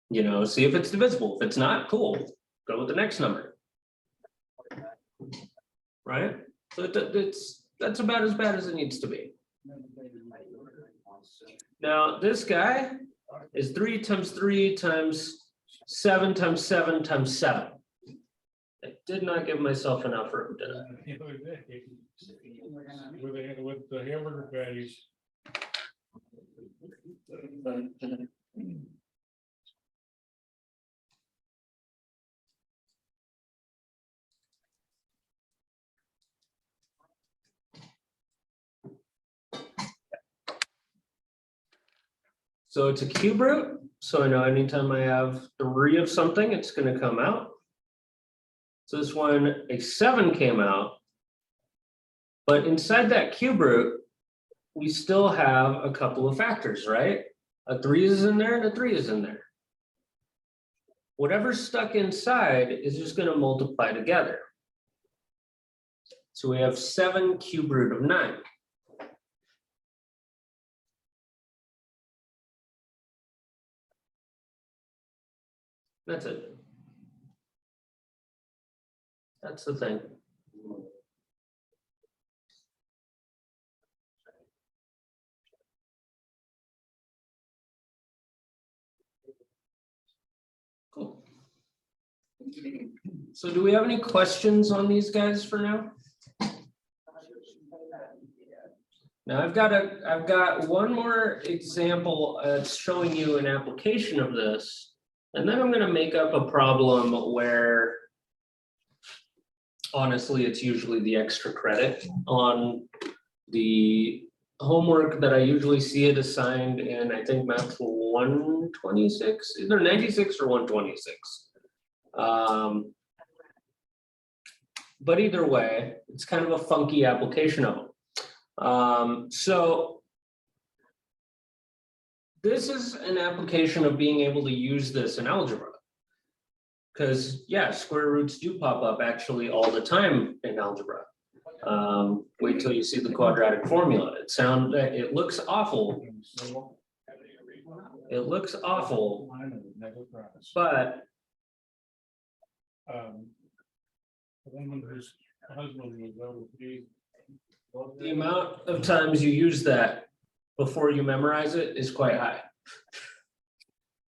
You know, see if it's divisible. If it's not, cool, go with the next number. Right? So that's about as bad as it needs to be. Now, this guy is 3 times 3 times 7 times 7 times 7. I did not give myself enough room, did I? With the hamburger patties. So it's a cube root, so I know anytime I have 3 of something, it's gonna come out. So this one, a 7 came out. But inside that cube root, we still have a couple of factors, right? A 3 is in there and a 3 is in there. Whatever's stuck inside is just gonna multiply together. So we have 7 cube root of 9. That's it. That's the thing. Cool. So do we have any questions on these guys for now? Now I've got one more example showing you an application of this. And then I'm gonna make up a problem where honestly, it's usually the extra credit on the homework that I usually see it assigned in, I think math 126, either 96 or 126. But either way, it's kind of a funky application of them. So this is an application of being able to use this in algebra. Because yeah, square roots do pop up actually all the time in algebra. Wait till you see the quadratic formula. It looks awful. It looks awful, but The woman whose husband was overseas. the amount of times you use that before you memorize it is quite high.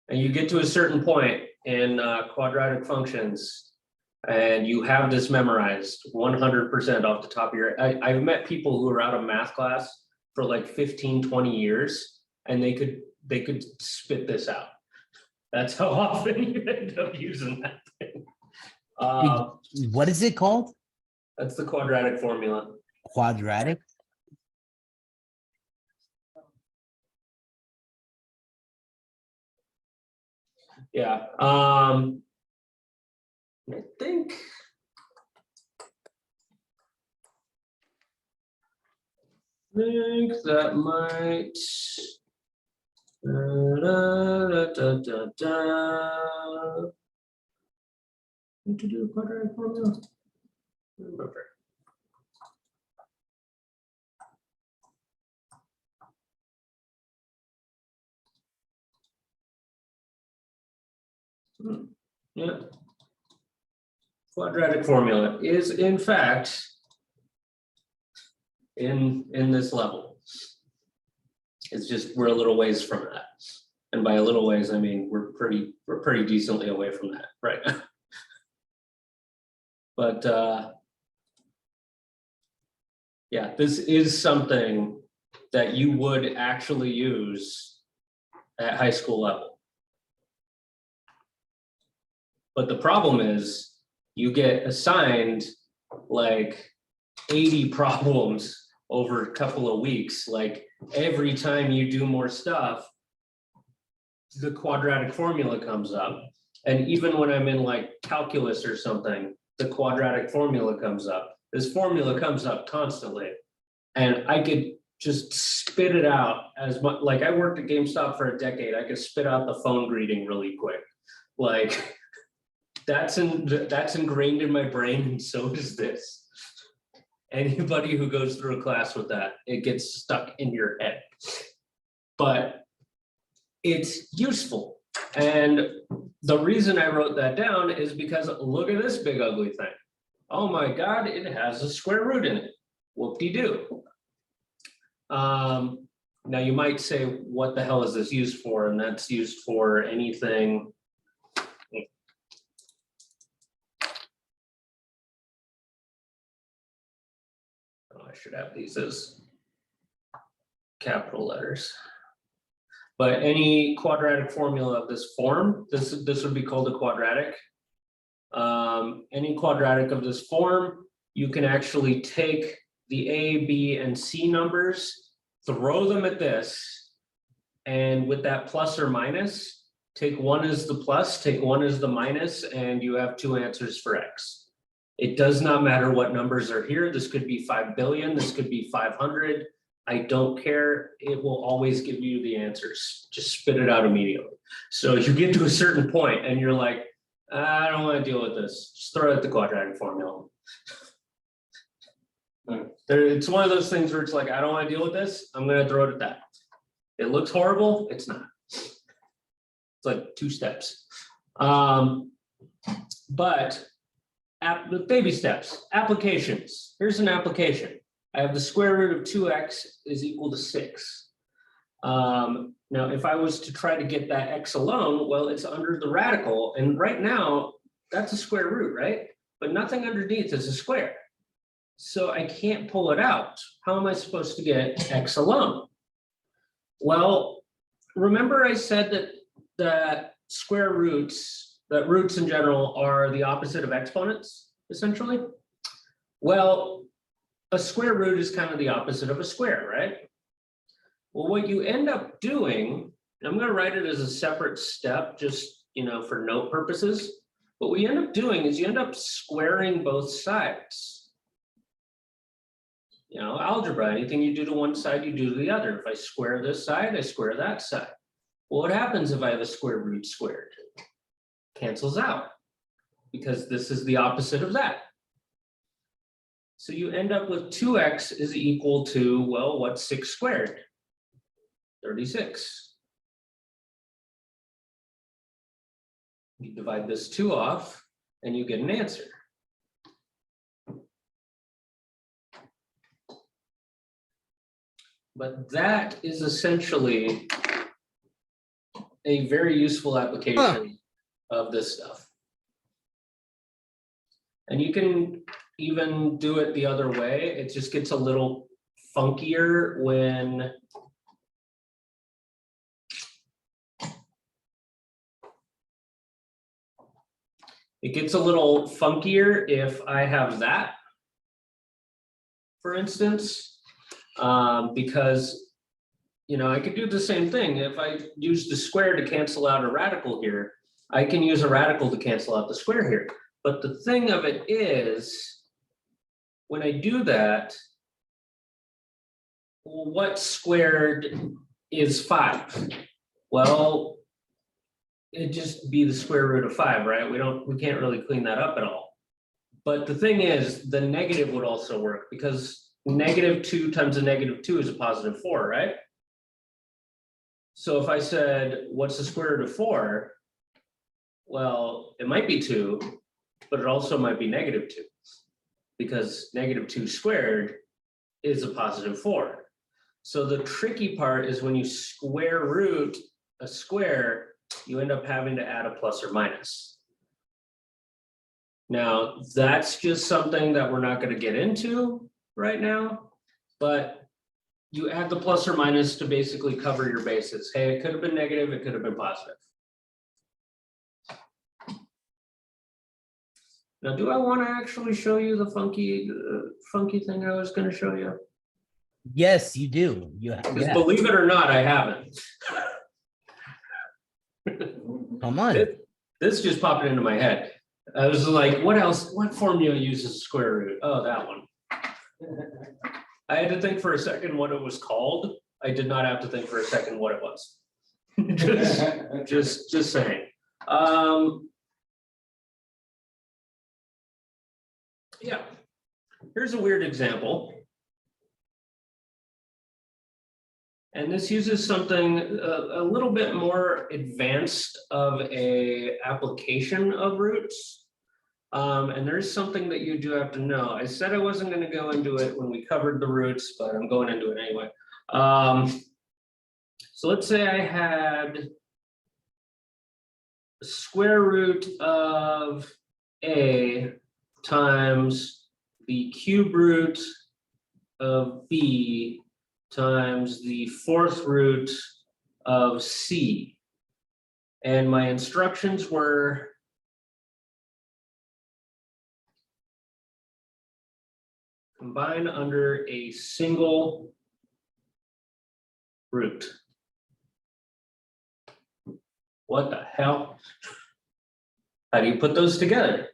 and you get to a certain point in quadratic functions, and you have this memorized 100% off the top of your, I've met people who are out of math class for like 15, 20 years, and they could spit this out. That's how often you end up using that thing. What is it called? That's the quadratic formula. Quadratic? Yeah, I think that might. Need to do a quadratic formula. Remember. Yeah. Quadratic formula is in fact in this level. It's just we're a little ways from that. And by a little ways, I mean we're pretty decently away from that right now. But yeah, this is something that you would actually use at high school level. But the problem is you get assigned like 80 problems over a couple of weeks. Like every time you do more stuff, the quadratic formula comes up. And even when I'm in like calculus or something, the quadratic formula comes up. This formula comes up constantly. And I could just spit it out as much, like I worked at GameStop for a decade. I could spit out the phone greeting really quick. Like that's ingrained in my brain, and so is this. Anybody who goes through a class with that, it gets stuck in your head. But it's useful. And the reason I wrote that down is because look at this big ugly thing. Oh my God, it has a square root in it. Whoop-de-doo. Now you might say, what the hell is this used for? And that's used for anything. Oh, I should have these as capital letters. But any quadratic formula of this form, this would be called a quadratic. Any quadratic of this form, you can actually take the A, B, and C numbers, throw them at this, and with that plus or minus, take one as the plus, take one as the minus, and you have two answers for X. It does not matter what numbers are here. This could be 5 billion, this could be 500. I don't care. It will always give you the answers. Just spit it out immediately. So you get to a certain point and you're like, I don't want to deal with this. Just throw out the quadratic formula. It's one of those things where it's like, I don't want to deal with this. I'm going to throw it at that. It looks horrible. It's not. It's like 2 steps. But with baby steps, applications. Here's an application. I have the square root of 2x is equal to 6. Now, if I was to try to get that x alone, well, it's under the radical. And right now, that's a square root, right? But nothing underneath is a square. So I can't pull it out. How am I supposed to get x alone? Well, remember I said that square roots, that roots in general are the opposite of exponents, essentially? Well, a square root is kind of the opposite of a square, right? Well, what you end up doing, and I'm going to write it as a separate step, just, for note purposes. But what you end up doing is you end up squaring both sides. Algebra, anything you do to one side, you do to the other. If I square this side, I square that side. Well, what happens if I have a square root squared? Cancels out, because this is the opposite of that. So you end up with 2x is equal to, well, what's 6 squared? 36. You divide this 2 off, and you get an answer. But that is essentially a very useful application of this stuff. And you can even do it the other way. It just gets a little funkier when if I have that, for instance, because, you know, I could do the same thing. If I use the square to cancel out a radical here, I can use a radical to cancel out the square here. But the thing of it is, when I do that, what squared is 5? Well, it'd just be the square root of 5, right? We can't really clean that up at all. But the thing is, the negative would also work, because -2 times a -2 is a +4, right? So if I said, what's the square root of 4? Well, it might be 2, but it also might be -2, because -2 squared is a +4. So the tricky part is when you square root a square, you end up having to add a plus or minus. Now, that's just something that we're not going to get into right now, but you add the plus or minus to basically cover your bases. Hey, it could have been negative, it could have been positive. Now, do I want to actually show you the funky thing I was going to show you? Yes, you do. Because believe it or not, I haven't. Come on. This just popped into my head. I was like, what else? What formula uses square root? Oh, that one. I had to think for a second what it was called. I did not have to think for a second what it was. just saying. Yeah. Here's a weird example. And this uses something a little bit more advanced of a application of roots. And there's something that you do have to know. I said I wasn't going to go into it when we covered the roots, but I'm going into it anyway. So let's say I had the square root of A times the cube root of B times the 4th root of C. And my instructions were combine under a single root. What the hell? How do you put those together?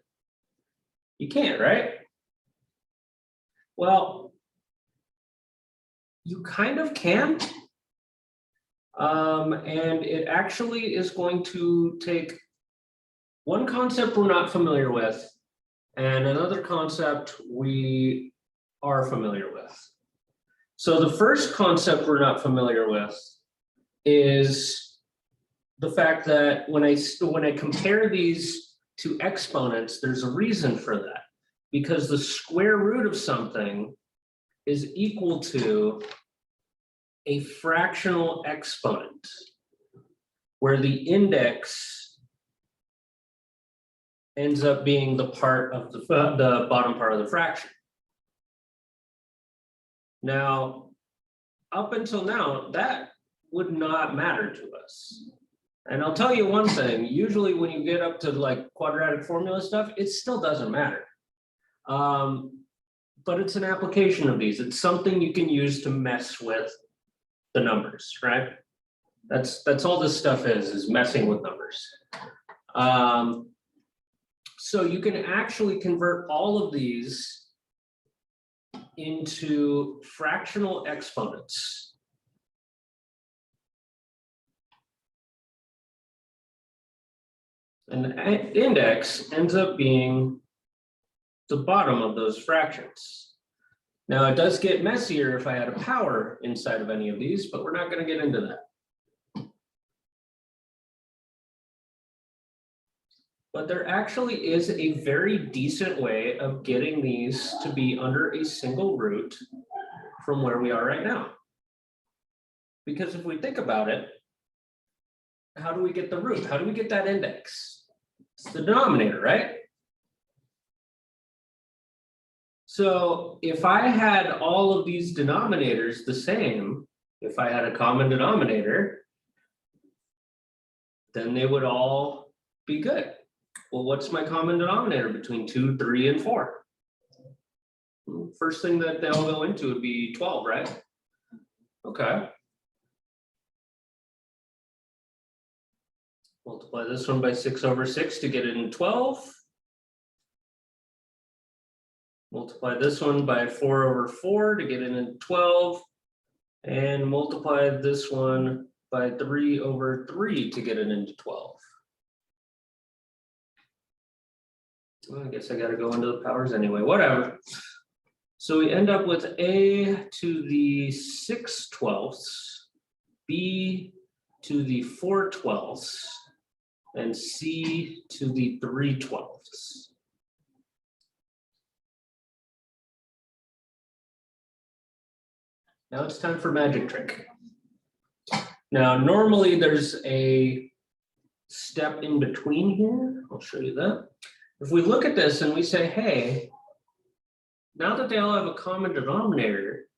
You can't, right? Well, you kind of can. And it actually is going to take one concept we're not familiar with and another concept we are familiar with. So the first concept we're not familiar with is the fact that when I compare these to exponents, there's a reason for that. Because the square root of something is equal to a fractional exponent, where the index ends up being the part of the bottom part of the fraction. Now, up until now, that would not matter to us. And I'll tell you one thing, usually when you get up to like quadratic formula stuff, it still doesn't matter. But it's an application of these. It's something you can use to mess with the numbers, right? That's all this stuff is messing with numbers. So you can actually convert all of these into fractional exponents. And the index ends up being the bottom of those fractions. Now it does get messier if I add a power inside of any of these, but we're not going to get into that. But there actually is a very decent way of getting these to be under a single root from where we are right now. Because if we think about it, how do we get the root? How do we get that index? It's the denominator, right? So if I had all of these denominators the same, if I had a common denominator, then they would all be good. Well, what's my common denominator between 2, 3, and 4? First thing that they'll go into would be 12, right? Okay. Multiply this one by 6/6 to get it in 12. Multiply this one by 4/4 to get it in 12. And multiply this one by 3/3 to get it into 12. Well, I guess I gotta go into the powers anyway, whatever. So we end up with a to the 6/12, b to the 4/12, and c to the 3/12. Now it's time for magic trick. Now, normally there's a step in between here. I'll show you that. If we look at this and we say, hey, now that they all have a common denominator,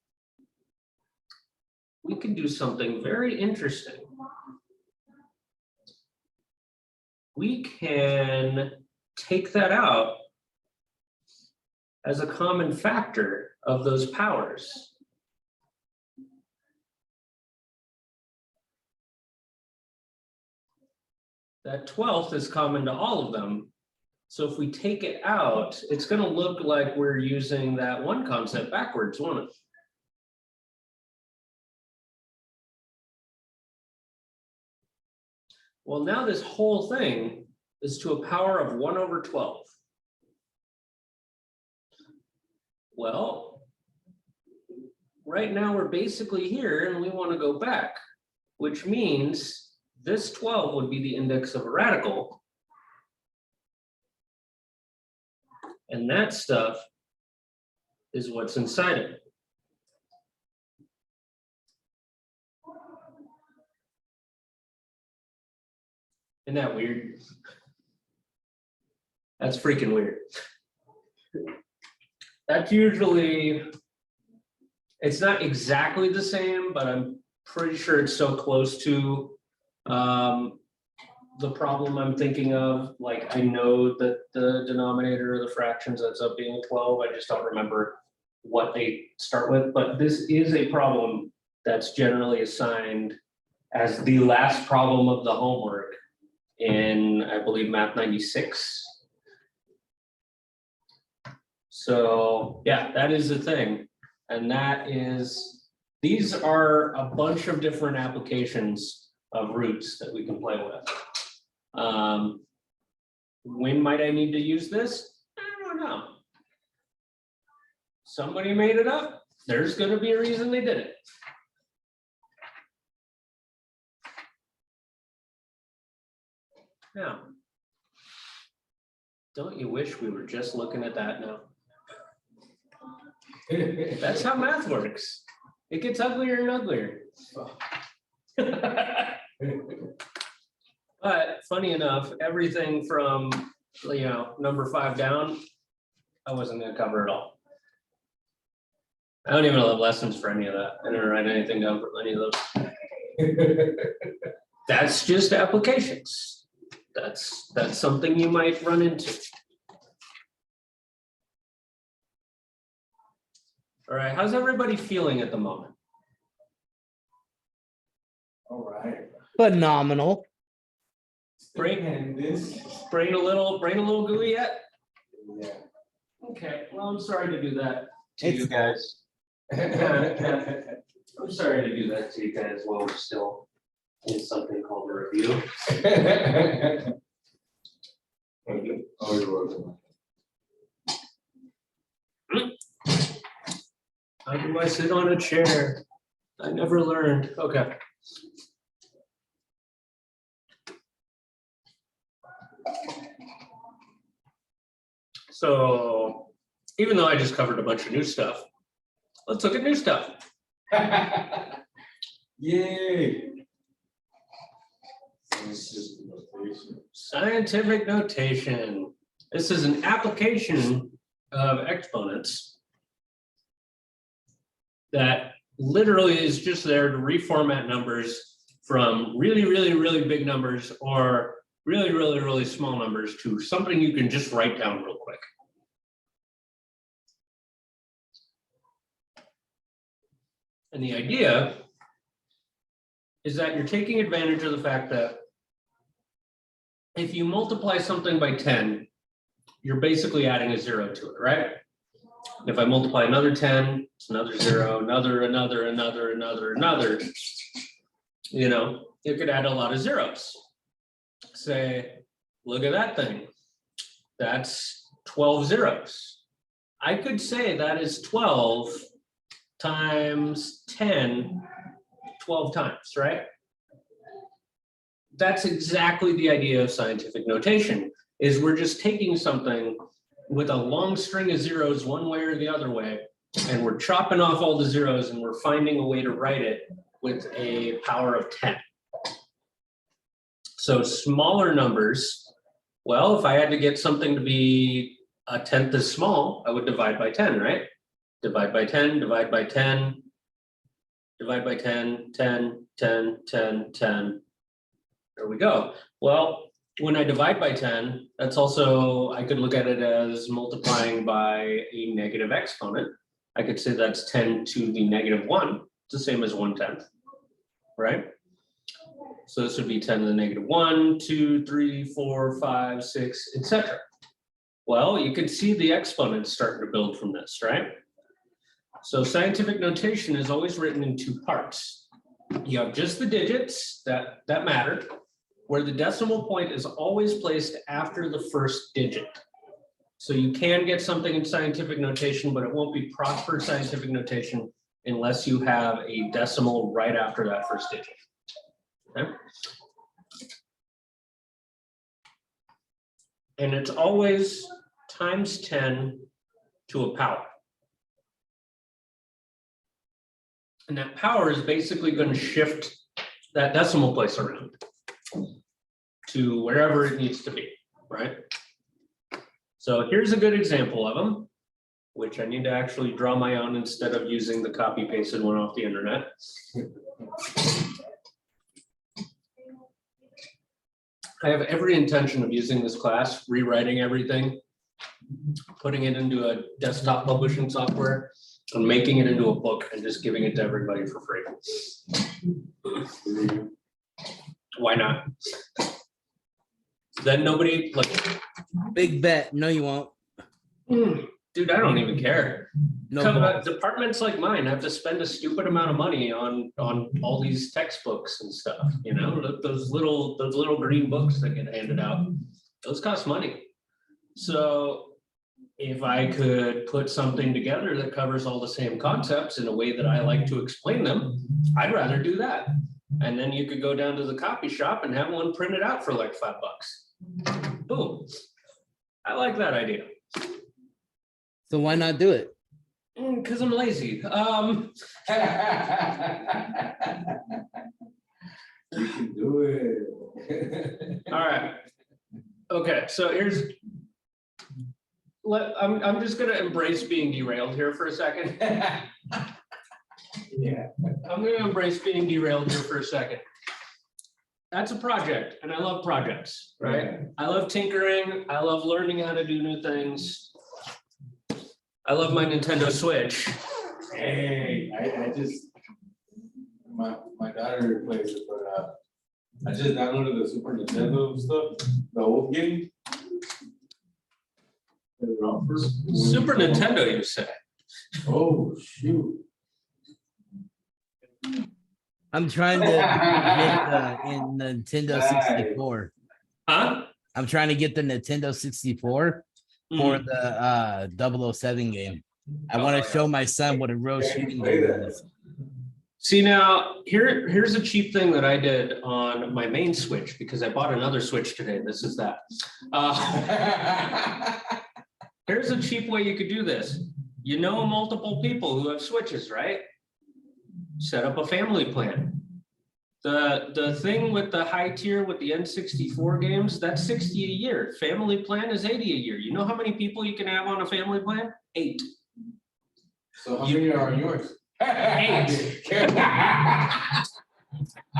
we can do something very interesting. We can take that out as a common factor of those powers. That 12th is common to all of them. So if we take it out, it's going to look like we're using that one concept backwards, won't it? Well, now this whole thing is to a power of 1/12. Well, right now we're basically here and we want to go back, which means this 12 would be the index of a radical. And that stuff is what's inside of it. Isn't that weird? That's freaking weird. That's usually, it's not exactly the same, but I'm pretty sure it's so close to the problem I'm thinking of. Like, I know that the denominator of the fractions ends up being 12. I just don't remember what they start with, but this is a problem that's generally assigned as the last problem of the homework in, I believe, Math 96. So yeah, that is the thing. And that is, these are a bunch of different applications of roots that we can play with. When might I need to use this? I don't know. Somebody made it up. There's going to be a reason they did it. Now, don't you wish we were just looking at that now? That's how math works. It gets uglier and uglier. But funny enough, everything from, number 5 down, I wasn't going to cover it all. I don't even have lessons for any of that. I didn't write anything down for any of those. That's just applications. That's something you might run into. All right, how's everybody feeling at the moment? All right. Phenomenal. Brain a little gooey yet? Yeah. Okay, well, I'm sorry to do that to It's- you guys. I'm sorry to do that to you guys while we're still in something called a review. Oh, you're welcome. How do I sit on a chair? I never learned. Okay. So even though I just covered a bunch of new stuff, let's look at new stuff. Yay. Scientific notation. This is an application of exponents that literally is just there to reformat numbers from really, really, really big numbers or really, really, really small numbers to something you can just write down real quick. And the idea is that you're taking advantage of the fact that if you multiply something by 10, you're basically adding a 0 to it, right? If I multiply another 10, it's another 0, another, you know, you could add a lot of zeros. Say, look at that thing. That's 12 zeros. I could say that is 12 times 10, 12 times, right? That's exactly the idea of scientific notation, is we're just taking something with a long string of zeros one way or the other way, and we're chopping off all the zeros and we're finding a way to write it with a power of 10. So smaller numbers, well, if I had to get something to be a tenth as small, I would divide by 10, right? Divide by 10, divide by 10, divide by 10, 10, 10, 10, 10. There we go. Well, when I divide by 10, that's also, I could look at it as multiplying by a negative exponent. I could say that's 10 to the negative 1. It's the same as 1/10, right? So this would be 10 to the negative 1, 2, 3, 4, 5, 6, etc. Well, you can see the exponents starting to build from this, right? So scientific notation is always written in two parts. You have just the digits that matter, where the decimal point is always placed after the first digit. So you can get something in scientific notation, but it won't be proper scientific notation unless you have a decimal right after that first digit. Okay? And it's always times 10 to a power. And that power is basically going to shift that decimal place around to wherever it needs to be, right? So here's a good example of them, which I need to actually draw my own instead of using the copy pasted one off the internet. I have every intention of using this class, rewriting everything, putting it into a desktop publishing software, and making it into a book and just giving it to everybody for free. Why not? Then nobody, like, Big bet. No, you won't. dude, I don't even care. No balls. Departments like mine have to spend a stupid amount of money on all these textbooks and stuff, you know, those little green books that get handed out, those cost money. So if I could put something together that covers all the same concepts in a way that I like to explain them, I'd rather do that. And then you could go down to the copy shop and have one printed out for like $5. Boom. I like that idea. So why not do it? Because I'm lazy. You can do it. All right. Okay, so I'm just gonna embrace being derailed here for a second. Yeah. I'm gonna embrace being derailed here for a second. That's a project, and I love projects, right? I love tinkering. I love learning how to do new things. I love my Nintendo Switch. Hey, I just, my daughter plays it, but I just downloaded the Super Nintendo stuff, the old game. Super Nintendo, you say? Oh, shoot. I'm trying to get in Nintendo 64. Huh? I'm trying to get the Nintendo 64 for the 007 game. I want to show my son what a real shooting game is. See, now here's a cheap thing that I did on my main Switch, because I bought another Switch today. This is that. Here's a cheap way you could do this. You know multiple people who have Switches, right? Set up a family plan. The thing with the high tier with the N64 games, that's 60 a year. Family plan is 80 a year. You know how many people you can have on a family plan? 8. So how many are on yours? 8.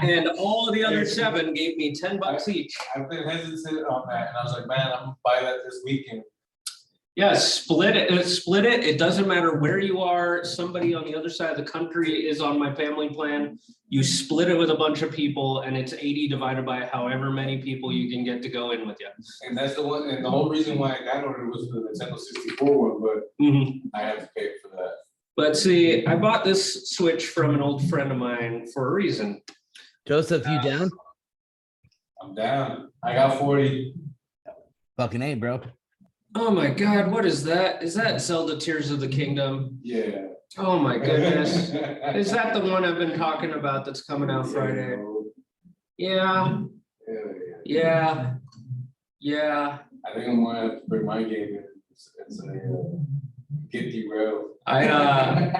And all of the other 7 gave me $10 each. I've been hesitant on that, and I was like, man, I'm gonna buy that this weekend. Yeah, split it. It doesn't matter where you are. Somebody on the other side of the country is on my family plan. You split it with a bunch of people, and it's 80 divided by however many people you can get to go in with you. And that's the one, and the whole reason why I downloaded it was for the Nintendo 64 one, but Mhm. I have to pay for that. But see, I bought this Switch from an old friend of mine for a reason. Joseph, you down? I'm down. I got 40. Fucking A, bro. Oh my God, what is that? Is that Zelda Tears of the Kingdom? Yeah. Oh my goodness. Is that the one I've been talking about that's coming out Friday? Yeah, yeah, yeah. I think I'm gonna have to bring my game in. It's a Giddy row. I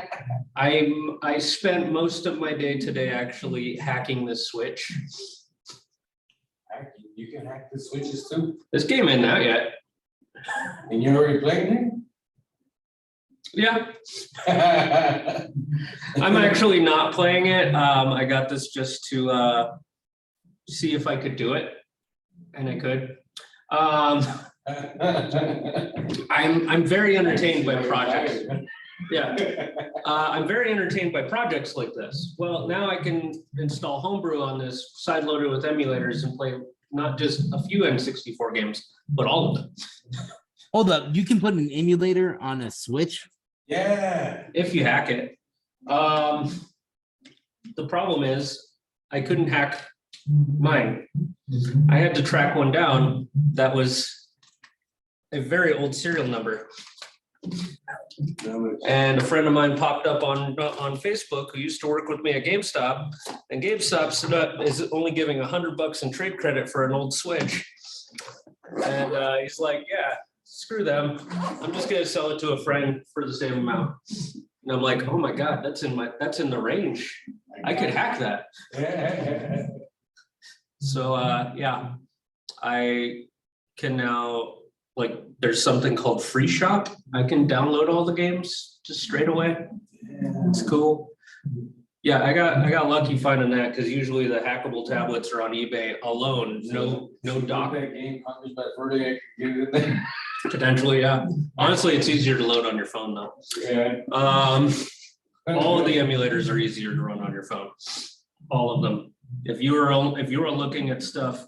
spent most of my day today actually hacking the Switch. You can hack the switches too, This game ain't out yet. and you're already playing Yeah, it? I'm actually not playing it. I got this just to see if I could do it, and I could. I'm very entertained by projects. Yeah, I'm very entertained by projects like this. Well, now I can install Homebrew on this, sideload it with emulators and play not just a few N64 games, but all of them. Hold up. You can put an emulator on a Switch? Yeah. If you hack it. The problem is I couldn't hack mine. I had to track one down that was a very old serial number. And a friend of mine popped up on Facebook who used to work with me at GameStop, and GameStop is only giving $100 in trade credit for an old Switch. And he's like, yeah, screw them. I'm just gonna sell it to a friend for the same amount. And I'm like, oh my God, that's in the range. I could hack that. Yeah. So yeah, I can now, like, there's something called Free Shop. I can download all the games just straight away. It's cool. Yeah, I got lucky finding that because usually the hackable tablets are on eBay alone. No dock. That game Conquers by Friday, I can get it in there. Potentially, yeah. Honestly, it's easier to load on your phone though. Yeah. All of the emulators are easier to run on your phone. All of them. If you were looking at stuff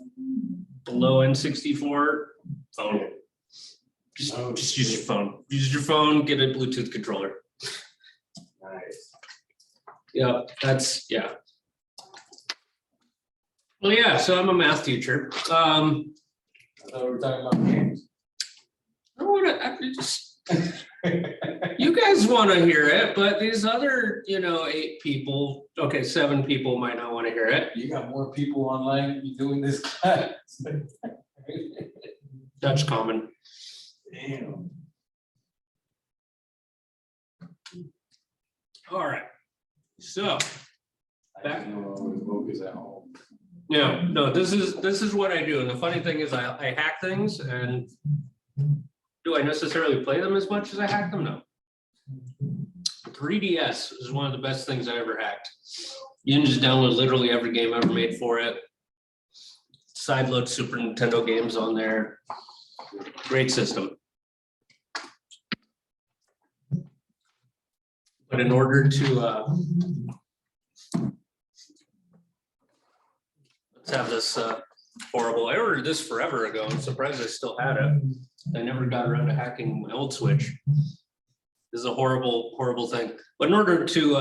below N64, phone. Just use your phone. Use your phone, get a Bluetooth controller. Nice. Yeah, yeah. Well, yeah, so I'm a math teacher. I thought we were talking about games. You guys want to hear it, but these other, 8 people, okay, 7 people might not want to hear it. You got more people online doing this class. That's common. Damn. All right. So, I didn't know I was focused at home. yeah, no, this is what I do. And the funny thing is I hack things, and do I necessarily play them as much as I hack them? No. 3DS is one of the best things I ever hacked. You can just download literally every game ever made for it. Sideload Super Nintendo games on there. Great system. But in order to let's have this horrible, I ordered this forever ago. I'm surprised I still had it. I never got around to hacking my old Switch. This is a horrible, horrible thing. But in order to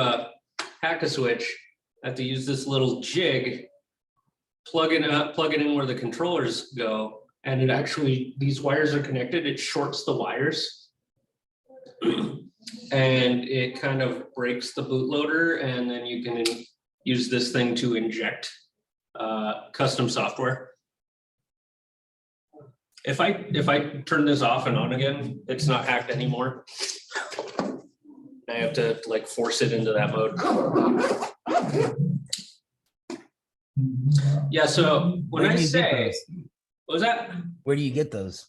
hack a Switch, I have to use this little jig, plug it in where the controllers go, and it actually, these wires are connected, it shorts the wires. And it kind of breaks the bootloader, and then you can use this thing to inject custom software. If I turn this off and on again, it's not hacked anymore. I have to like force it into that mode. Yeah, so when Where I do you get say, those? what was that? Where do you get those?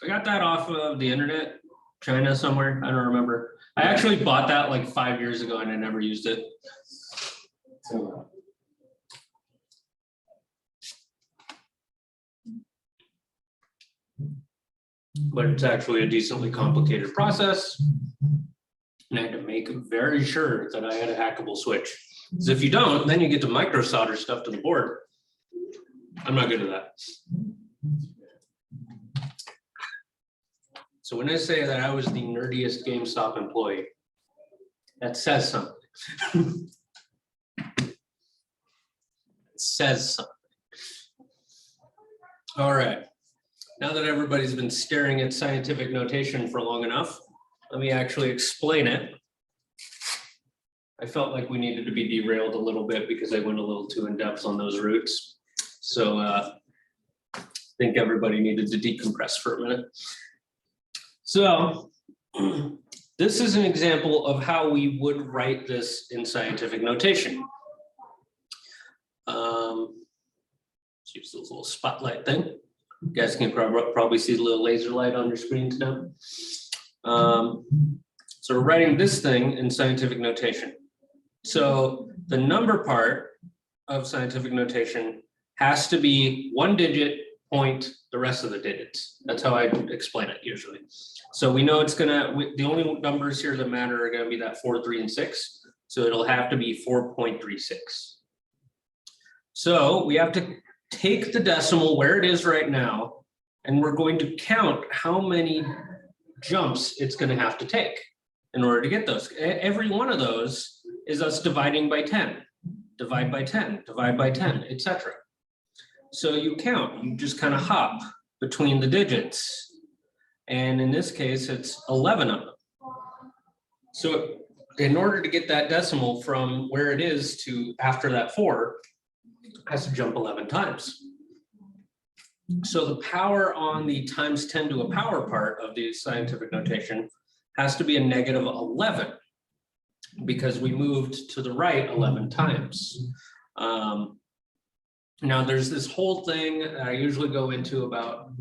I got that off of the internet, China somewhere, I don't remember. I actually bought that like 5 years ago and I never used it. So, But it's actually a decently complicated process. And I had to make very sure that I had a hackable switch. Because if you don't, then you get to micro solder stuff to the board. I'm not good at that. So when I say that I was the nerdiest GameStop employee, that says something. It says something. All right. Now that everybody's been staring at scientific notation for long enough, let me actually explain it. I felt like we needed to be derailed a little bit because I went a little too in depth on those roots. So I think everybody needed to decompress for a minute. So this is an example of how we would write this in scientific notation. Let's use this little spotlight thing. You guys can probably see the little laser light on your screens now. So we're writing this thing in scientific notation. So the number part of scientific notation has to be one digit, point, the rest of the digits. That's how I explain it usually. So we know it's the only numbers here that matter are gonna be that 4, 3, and 6. So it'll have to be 4.36. So we have to take the decimal where it is right now, and we're going to count how many jumps it's going to have to take in order to get those. Every one of those is us dividing by 10, divide by 10, divide by 10, etc. So you count, you just kind of hop between the digits. And in this case, it's 11 of them. So in order to get that decimal from where it is to after that 4, it has to jump 11 times. So the power on the times 10 to a power part of the scientific notation has to be a negative 11 because we moved to the right 11 times. Now there's this whole thing I usually go into about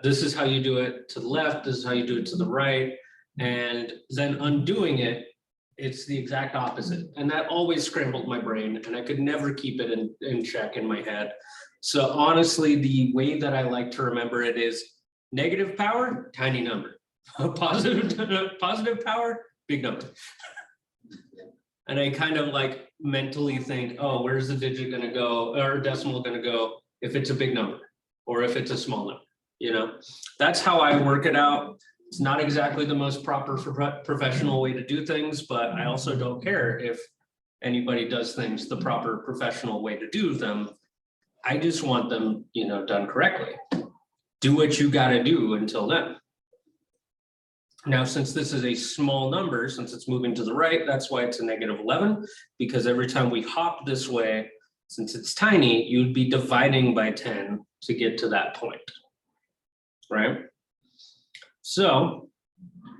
this is how you do it to the left, this is how you do it to the right, and then undoing it, it's the exact opposite. And that always scrambled my brain and I could never keep it in check in my head. So honestly, the way that I like to remember it is negative power, tiny number. Positive power, big number. And I kind of like mentally think, oh, where's the digit gonna go or decimal gonna go if it's a big number or if it's a small number, you know? That's how I work it out. It's not exactly the most proper professional way to do things, but I also don't care if anybody does things the proper professional way to do them. I just want them, you know, done correctly. Do what you got to do until then. Now, since this is a small number, since it's moving to the right, that's why it's a negative 11, because every time we hop this way, since it's tiny, you'd be dividing by 10 to get to that point, right? So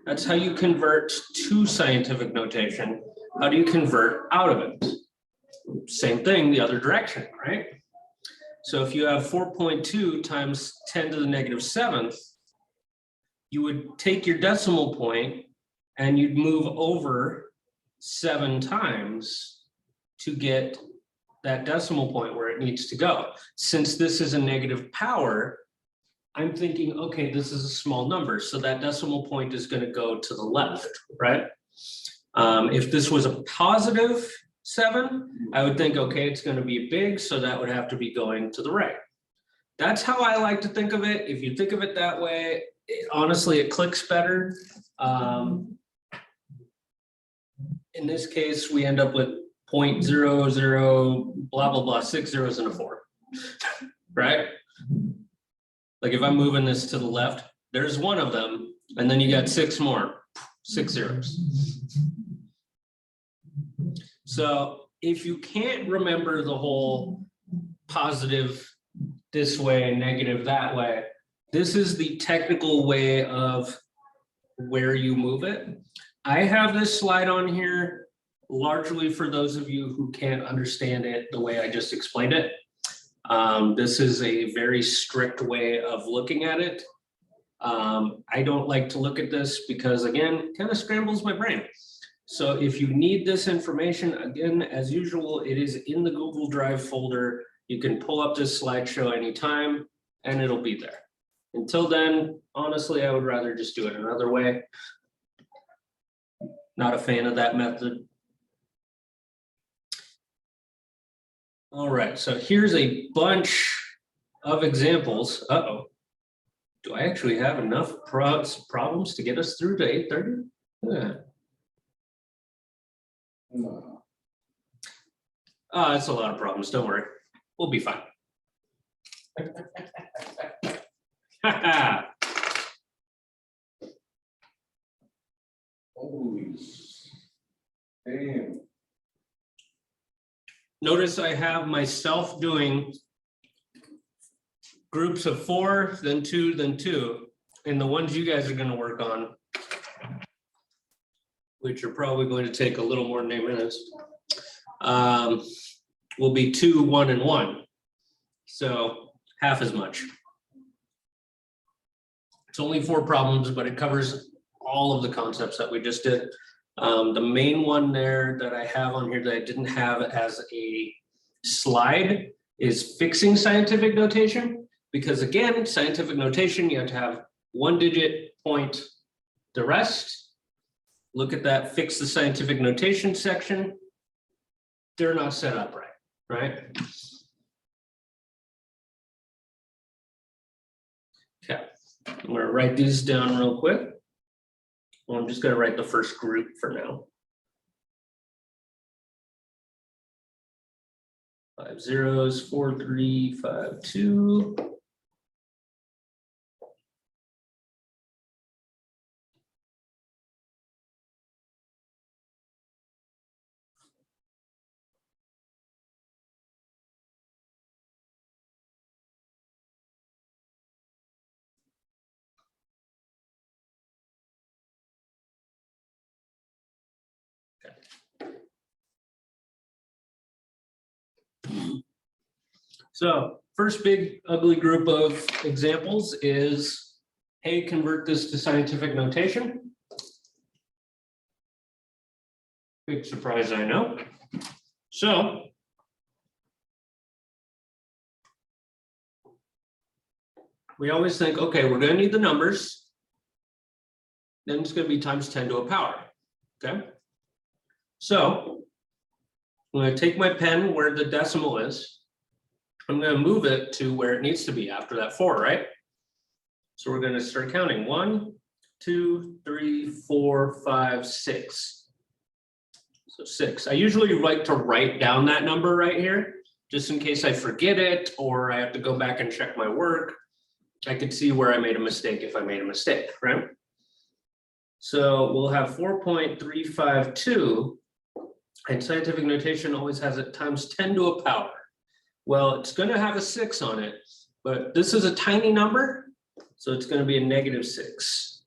that's how you convert to scientific notation. How do you convert out of it? Same thing, the other direction, right? So if you have 4.2 times 10 to the negative 7th, you would take your decimal point and you'd move over 7 times to get that decimal point where it needs to go. Since this is a negative power, I'm thinking, okay, this is a small number, so that decimal point is going to go to the left, right? If this was a positive 7, I would think, okay, it's going to be big, so that would have to be going to the right. That's how I like to think of it. If you think of it that way, honestly, it clicks better. In this case, we end up with 0.00, blah, blah, blah, 6 zeros and a 4, right? Like if I'm moving this to the left, there's one of them, and then you got 6 more, 6 zeros. So if you can't remember the whole positive this way and negative that way, this is the technical way of where you move it. I have this slide on here largely for those of you who can't understand it the way I just explained it. This is a very strict way of looking at it. I don't like to look at this because, again, it kind of scrambles my brain. So if you need this information, again, as usual, it is in the Google Drive folder. You can pull up this slideshow anytime and it'll be there. Until then, honestly, I would rather just do it another way. Not a fan of that method. All right, so here's a bunch of examples. Uh-oh. Do I actually have enough problems to get us through to 8:30? Yeah. No. That's a lot of problems, don't worry. We'll be fine. Holy. Damn. Notice I have myself doing groups of 4, then 2, then 2, and the ones you guys are gonna work on, which are probably going to take a little more than 8 minutes, will be 2, 1, and 1. So half as much. It's only 4 problems, but it covers all of the concepts that we just did. The main one there that I have on here that I didn't have as a slide is fixing scientific notation. Because again, scientific notation, you have to have 1-digit, point, the rest. Look at that, fix the scientific notation section. They're not set up right, right? Okay, I'm gonna write these down real quick. Well, I'm just gonna write the first group for now. 5 zeros, 4, 3, 5, 2. So first big ugly group of examples is, hey, convert this to scientific notation. Big surprise, I know. So we always think, okay, we're going to need the numbers. Then it's going to be times 10 to a power. Okay. So I'm going to take my pen where the decimal is. I'm going to move it to where it needs to be after that 4, right? So we're going to start counting 1, 2, 3, 4, 5, 6. So 6. I usually like to write down that number right here, just in case I forget it or I have to go back and check my work. I could see where I made a mistake if I made a mistake, right? So we'll have 4.352, and scientific notation always has it times 10 to a power. Well, it's going to have a 6 on it, but this is a tiny number, so it's going to be a -6.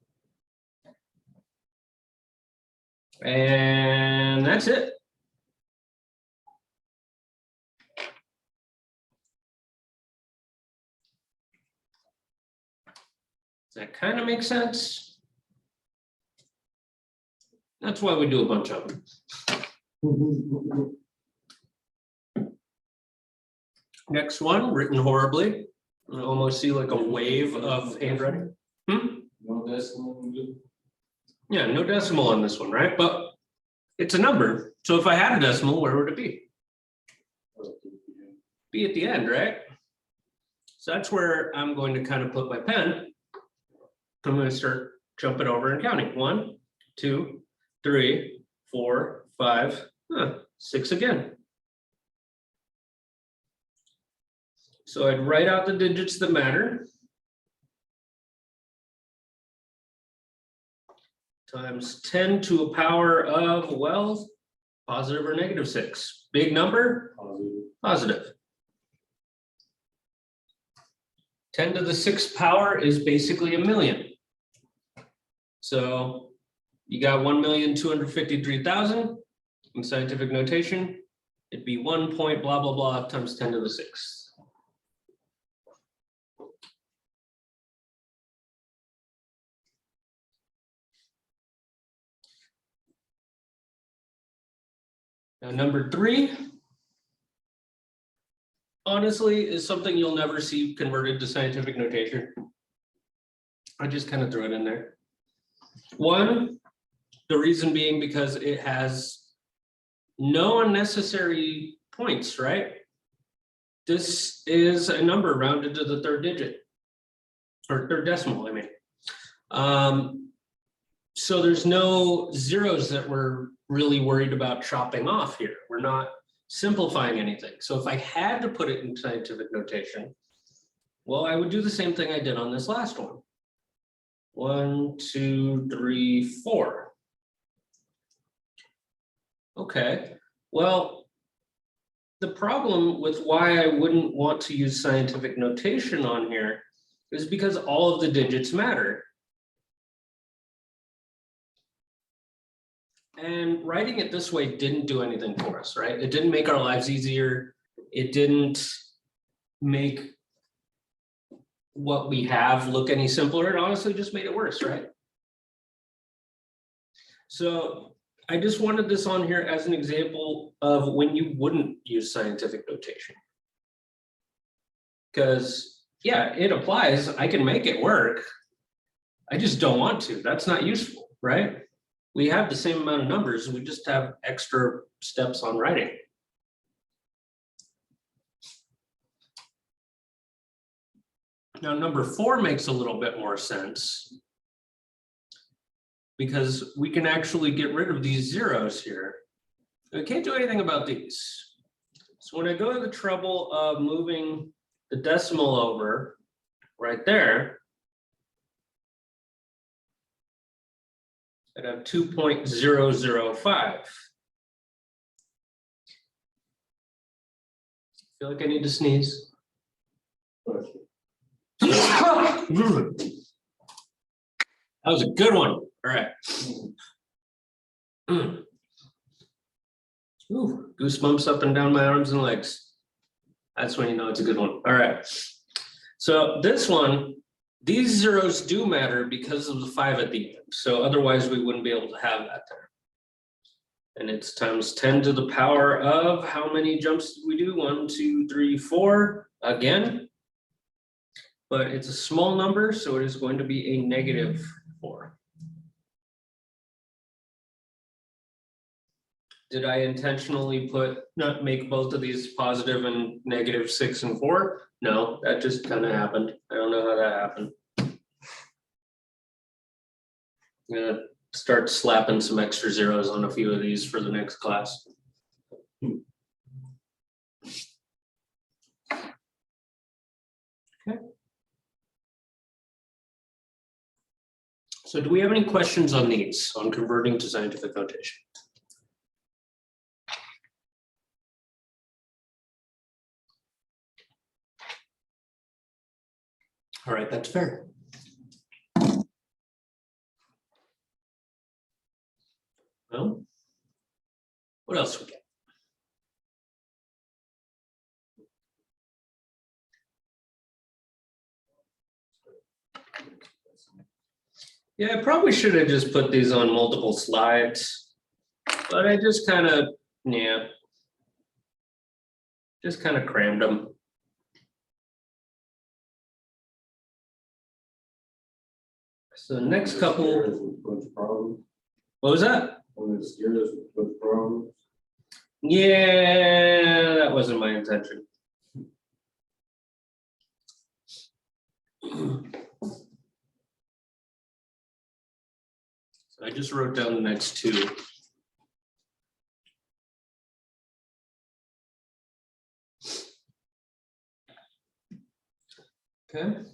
And that's it. Does that kind of make sense? That's why we do a bunch of them. Next one, written horribly. I almost see like a wave of handwriting. No decimal. Yeah, no decimal on this one, right? But it's a number. So if I had a decimal, where would it be? Be at the end, right? So that's where I'm going to kind of put my pen. I'm going to start jumping over and counting. 1, 2, 3, 4, 5, 6 again. So I'd write out the digits that matter. Times 10 to a power of, well, positive or -6. Big number? Positive. 10 to the 6th power is basically 1,000,000. So you got 1,253,000. In scientific notation, it'd be 1 point blah, blah, blah times 10 to the 6th. Now, number 3, honestly, is something you'll never see converted to scientific notation. I just kind of threw it in there. 1, the reason being because it has no unnecessary points, right? This is a number rounded to the 3rd digit, or 3rd decimal, I mean. So there's no zeros that we're really worried about chopping off here. We're not simplifying anything. So if I had to put it in scientific notation, well, I would do the same thing I did on this last one. 1, 2, 3, 4. Okay, well, the problem with why I wouldn't want to use scientific notation on here is because all of the digits matter. And writing it this way didn't do anything for us, right? It didn't make our lives easier. It didn't make what we have look any simpler. It honestly just made it worse, right? So I just wanted this on here as an example of when you wouldn't use scientific notation. Because yeah, it applies. I can make it work. I just don't want to. That's not useful, right? We have the same amount of numbers, we just have extra steps on writing. Now, number 4 makes a little bit more sense because we can actually get rid of these zeros here. We can't do anything about these. So when I go to the trouble of moving the decimal over right there, I'd have 2.005. Feel like I need to sneeze. That was a good one. All right. Ooh, goosebumps up and down my arms and legs. That's when you know it's a good one. All right. So this one, these zeros do matter because of the 5 at the end. So otherwise we wouldn't be able to have that there. And it's times 10 to the power of how many jumps did we do? 1, 2, 3, 4 again. But it's a small number, so it is going to be a -4. Did I intentionally make both of these positive and -6 and 4? No, that just kind of happened. I don't know how that happened. I'm gonna start slapping some extra zeros on a few of these for the next class. Okay. So do we have any questions on these, on converting to scientific notation? All right, that's fair. Well, what else we get? Yeah, I probably should have just put these on multiple slides, but I just kind of, yeah, just kind of crammed them. So the next couple, what was that? Yeah, that wasn't my intention. So I just wrote down the next 2. Okay.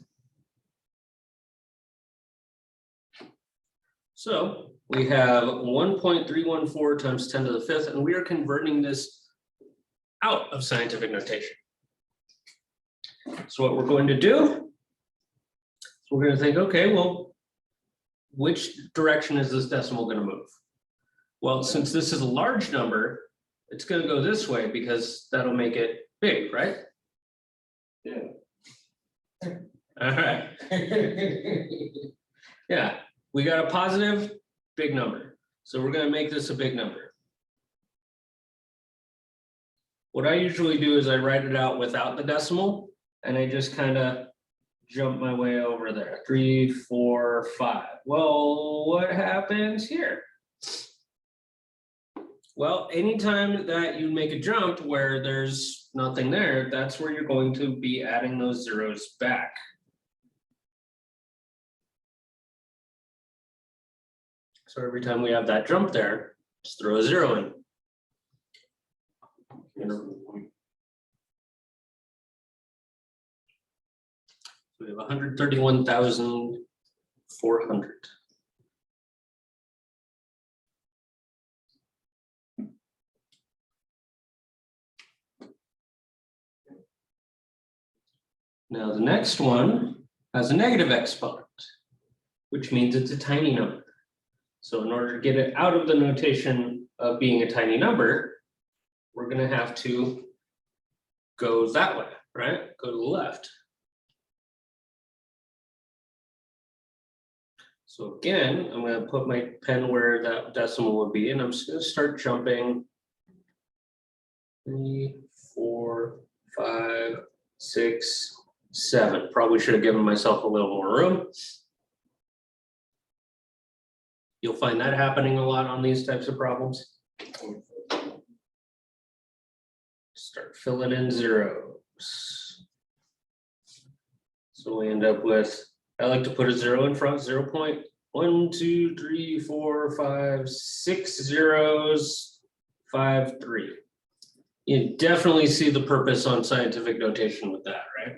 So we have 1.314 times 10 to the 5th, and we are converting this out of scientific notation. So what we're going to do, we're going to think, okay, well, which direction is this decimal going to move? Well, since this is a large number, it's gonna go this way because that'll make it big, right? Yeah. All right. Yeah, we got a positive, big number. So we're gonna make this a big number. What I usually do is I write it out without the decimal and I just kind of jump my way over there. 3, 4, 5. Well, what happens here? Well, anytime that you make a jump where there's nothing there, that's where you're going to be adding those zeros back. So every time we have that jump there, just throw a 0 in. We have 131,400. Now the next one has a negative exponent, which means it's a tiny number. So in order to get it out of the notation of being a tiny number, we're gonna have to go that way, right? Go to the left. So again, I'm gonna put my pen where that decimal would be, and I'm just gonna start jumping. 3, 4, 5, 6, 7. Probably should have given myself a little more room. You'll find that happening a lot on these types of problems. Start filling in zeros. So we end up with, I like to put a 0 in front, 0.1, 2, 3, 4, 5, 6 zeros, 5, 3. You definitely see the purpose on scientific notation with that, right?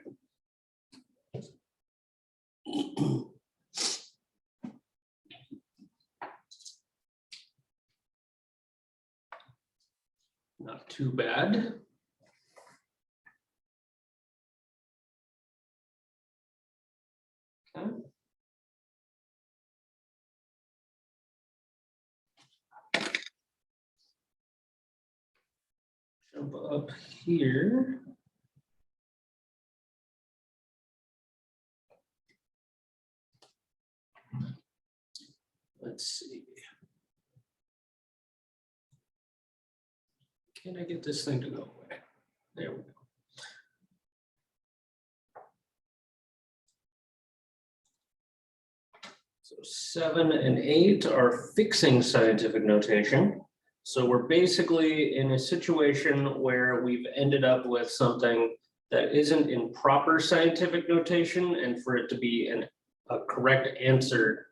Not too bad. Okay. Jump up here. Let's see. Can I get this thing to go away? There we go. So 7 and 8 are fixing scientific notation. So we're basically in a situation where we've ended up with something that isn't in proper scientific notation, and for it to be a correct answer,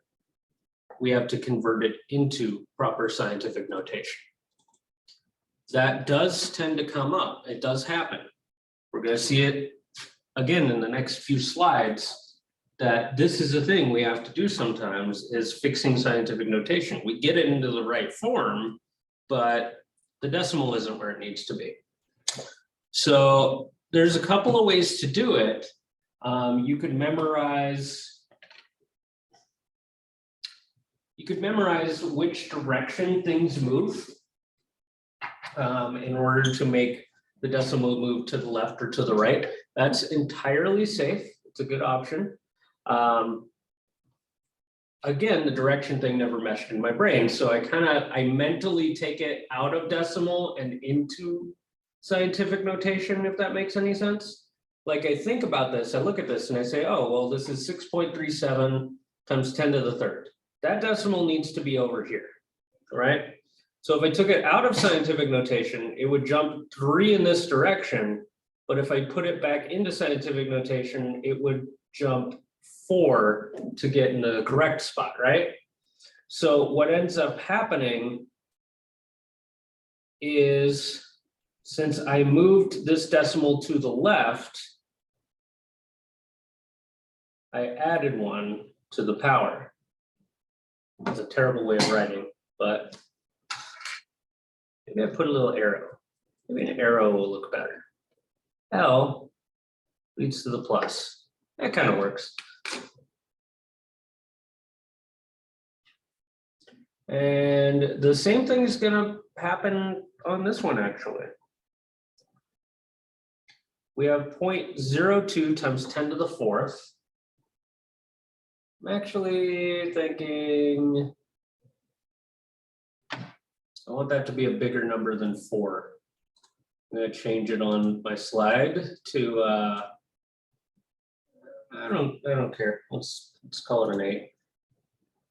we have to convert it into proper scientific notation. That does tend to come up. It does happen. We're going to see it again in the next few slides, that this is a thing we have to do sometimes, is fixing scientific notation. We get it into the right form, but the decimal isn't where it needs to be. So there's a couple of ways to do it. You could memorize which direction things move in order to make the decimal move to the left or to the right. That's entirely safe. It's a good option. Again, the direction thing never meshed in my brain. So I mentally take it out of decimal and into scientific notation, if that makes any sense. Like I think about this, I look at this and I say, oh, well, this is 6.37 times 10 to the third. That decimal needs to be over here, right? So if I took it out of scientific notation, it would jump 3 in this direction. But if I put it back into scientific notation, it would jump 4 to get in the correct spot, right? So what ends up happening is, since I moved this decimal to the left, I added 1 to the power. It's a terrible way of writing, but maybe I put a little arrow. Maybe an arrow will look better. L leads to the plus. That kind of works. And the same thing is gonna happen on this one, actually. We have 0.02 times 10 to the fourth. I'm actually thinking I want that to be a bigger number than 4. I'm gonna change it on my slide to I don't care. Let's call it an 8.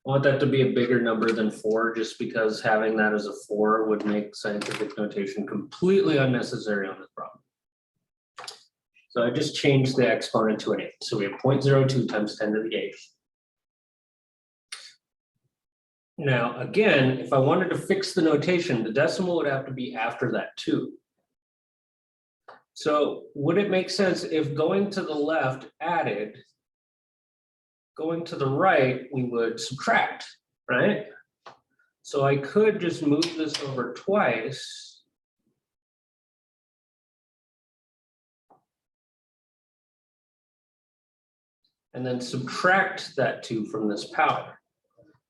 I want that to be a bigger number than 4, just because having that as a 4 would make scientific notation completely unnecessary on this problem. So I just changed the exponent to an 8. So we have 0.02 times 10 to the 8th. Now, again, if I wanted to fix the notation, the decimal would have to be after that too. So would it make sense if going to the left added, going to the right, we would subtract, right? So I could just move this over twice. And then subtract that 2 from this power.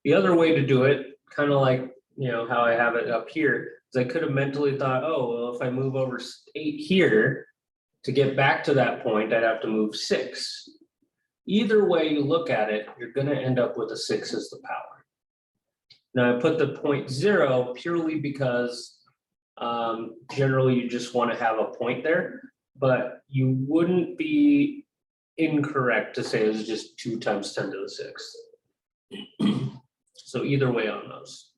The other way to do it, kind of like, how I have it up here, is I could have mentally thought, oh, well, if I move over 8 here, to get back to that point, I'd have to move 6. Either way you look at it, you're gonna end up with a 6 as the power. Now I put the 0.0 purely because generally you just want to have a point there, but you wouldn't be incorrect to say it was just 2 times 10 to the 6th. So either way on those.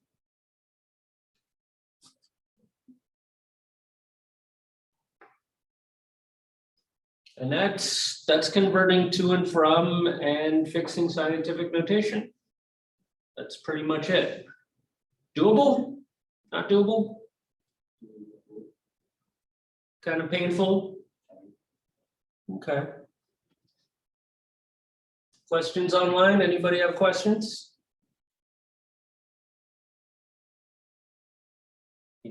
And that's converting to and from and fixing scientific notation. That's pretty much it. Doable? Not doable? Kind of painful? Okay. Questions online? Anybody have questions?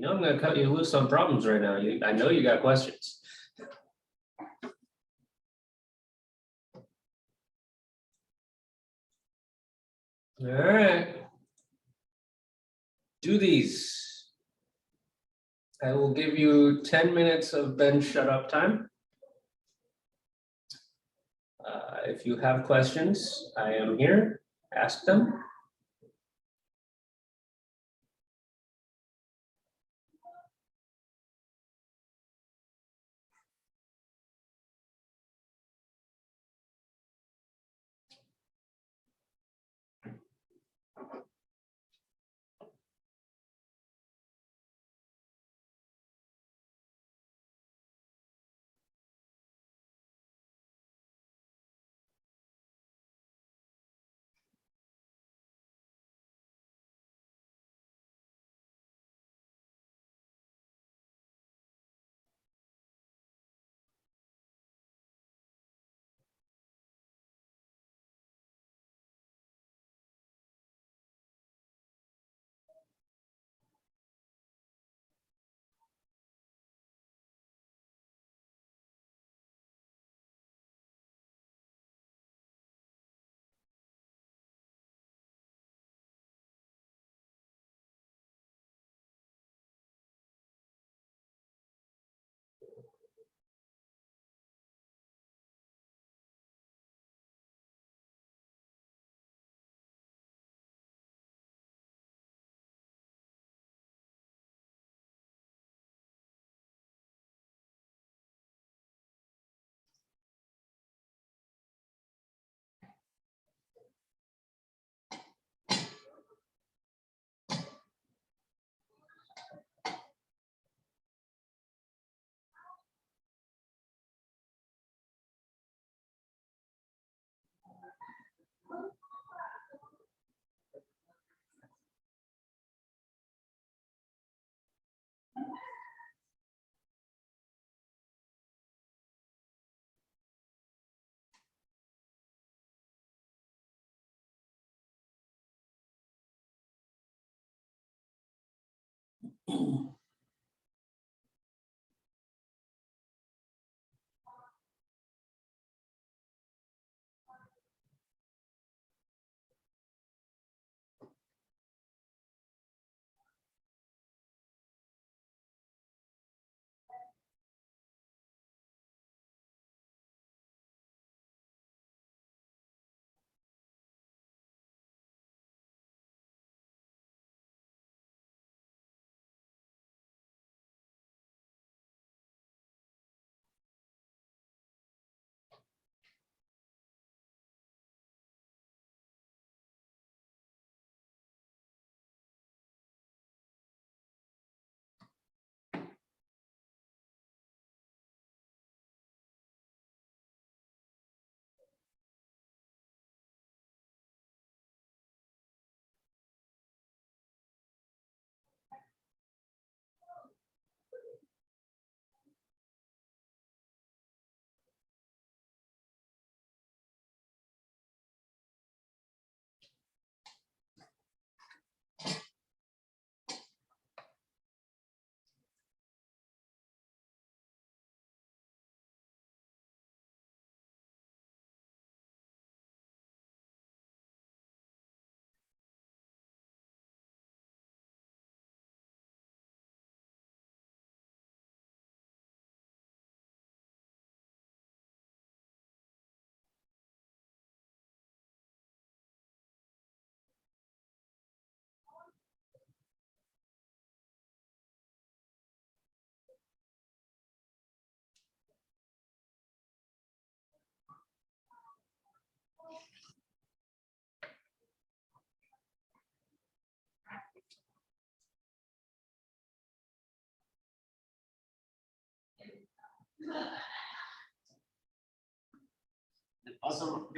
I'm gonna cut you loose on problems right now. I know you got questions. All right. Do these. I will give you 10 minutes of Ben shut up time. If you have questions, I am here. Ask them. Awesome.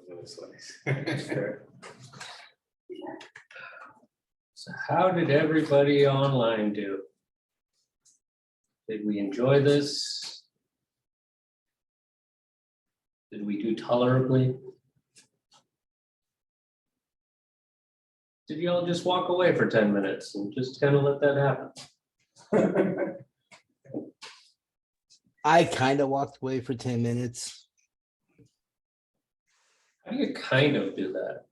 That's fair. So how did everybody online do? Did we enjoy this? Did we do tolerably? Did y'all just walk away for 10 minutes and just kind of let that happen? I kind of walked away for 10 minutes. How do you kind of do that?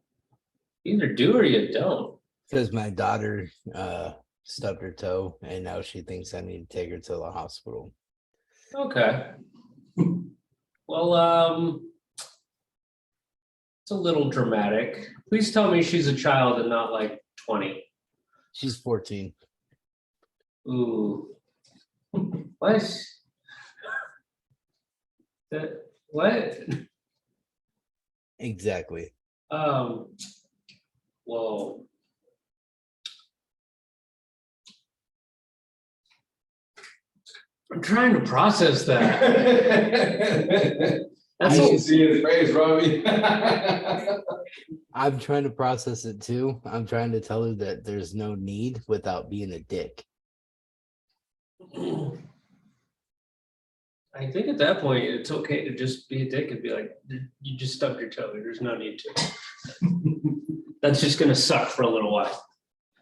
Either do or you don't. Because my daughter stubbed her toe and now she thinks I need to take her to the hospital. Okay. Well, it's a little dramatic. Please tell me she's a child and not like 20. She's 14. Ooh. What? What? Exactly. Whoa. I'm trying to process that. That's I a- can see his face, Robbie. I'm trying to process it too. I'm trying to tell her that there's no need without being a dick. I think at that point, it's okay to just be a dick and be like, you just stubbed your toe. There's no need to. That's just gonna suck for a little while.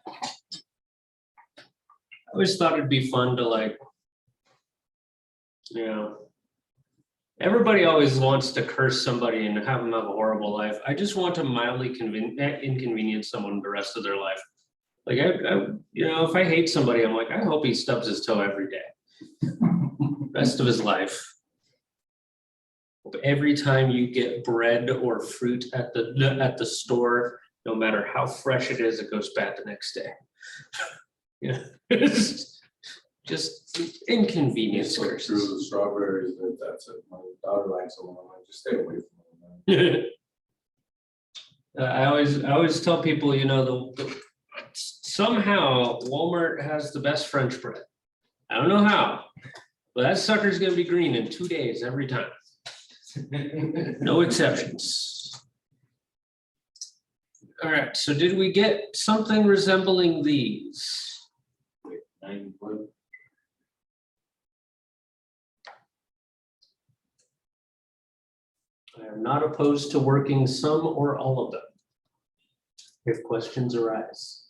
I always thought it'd be fun to like, you know, everybody always wants to curse somebody and have them have a horrible life. I just want to mildly inconvenience someone the rest of their life. Like you know, if I hate somebody, I'm like, I hope he stubs his toe every day. Rest of his life. Every time you get bread or fruit at the store, no matter how fresh it is, it goes bad the next day. Yeah, it's just inconvenience Through curses. the strawberries, that's it. My daughter likes them. I'm like, just stay away from them. I always tell people, you know, somehow Walmart has the best French bread. I don't know how, but that sucker's gonna be green in 2 days every time. No exceptions. All right, so did we get something resembling these? I am not opposed to working some or all of them, if questions arise.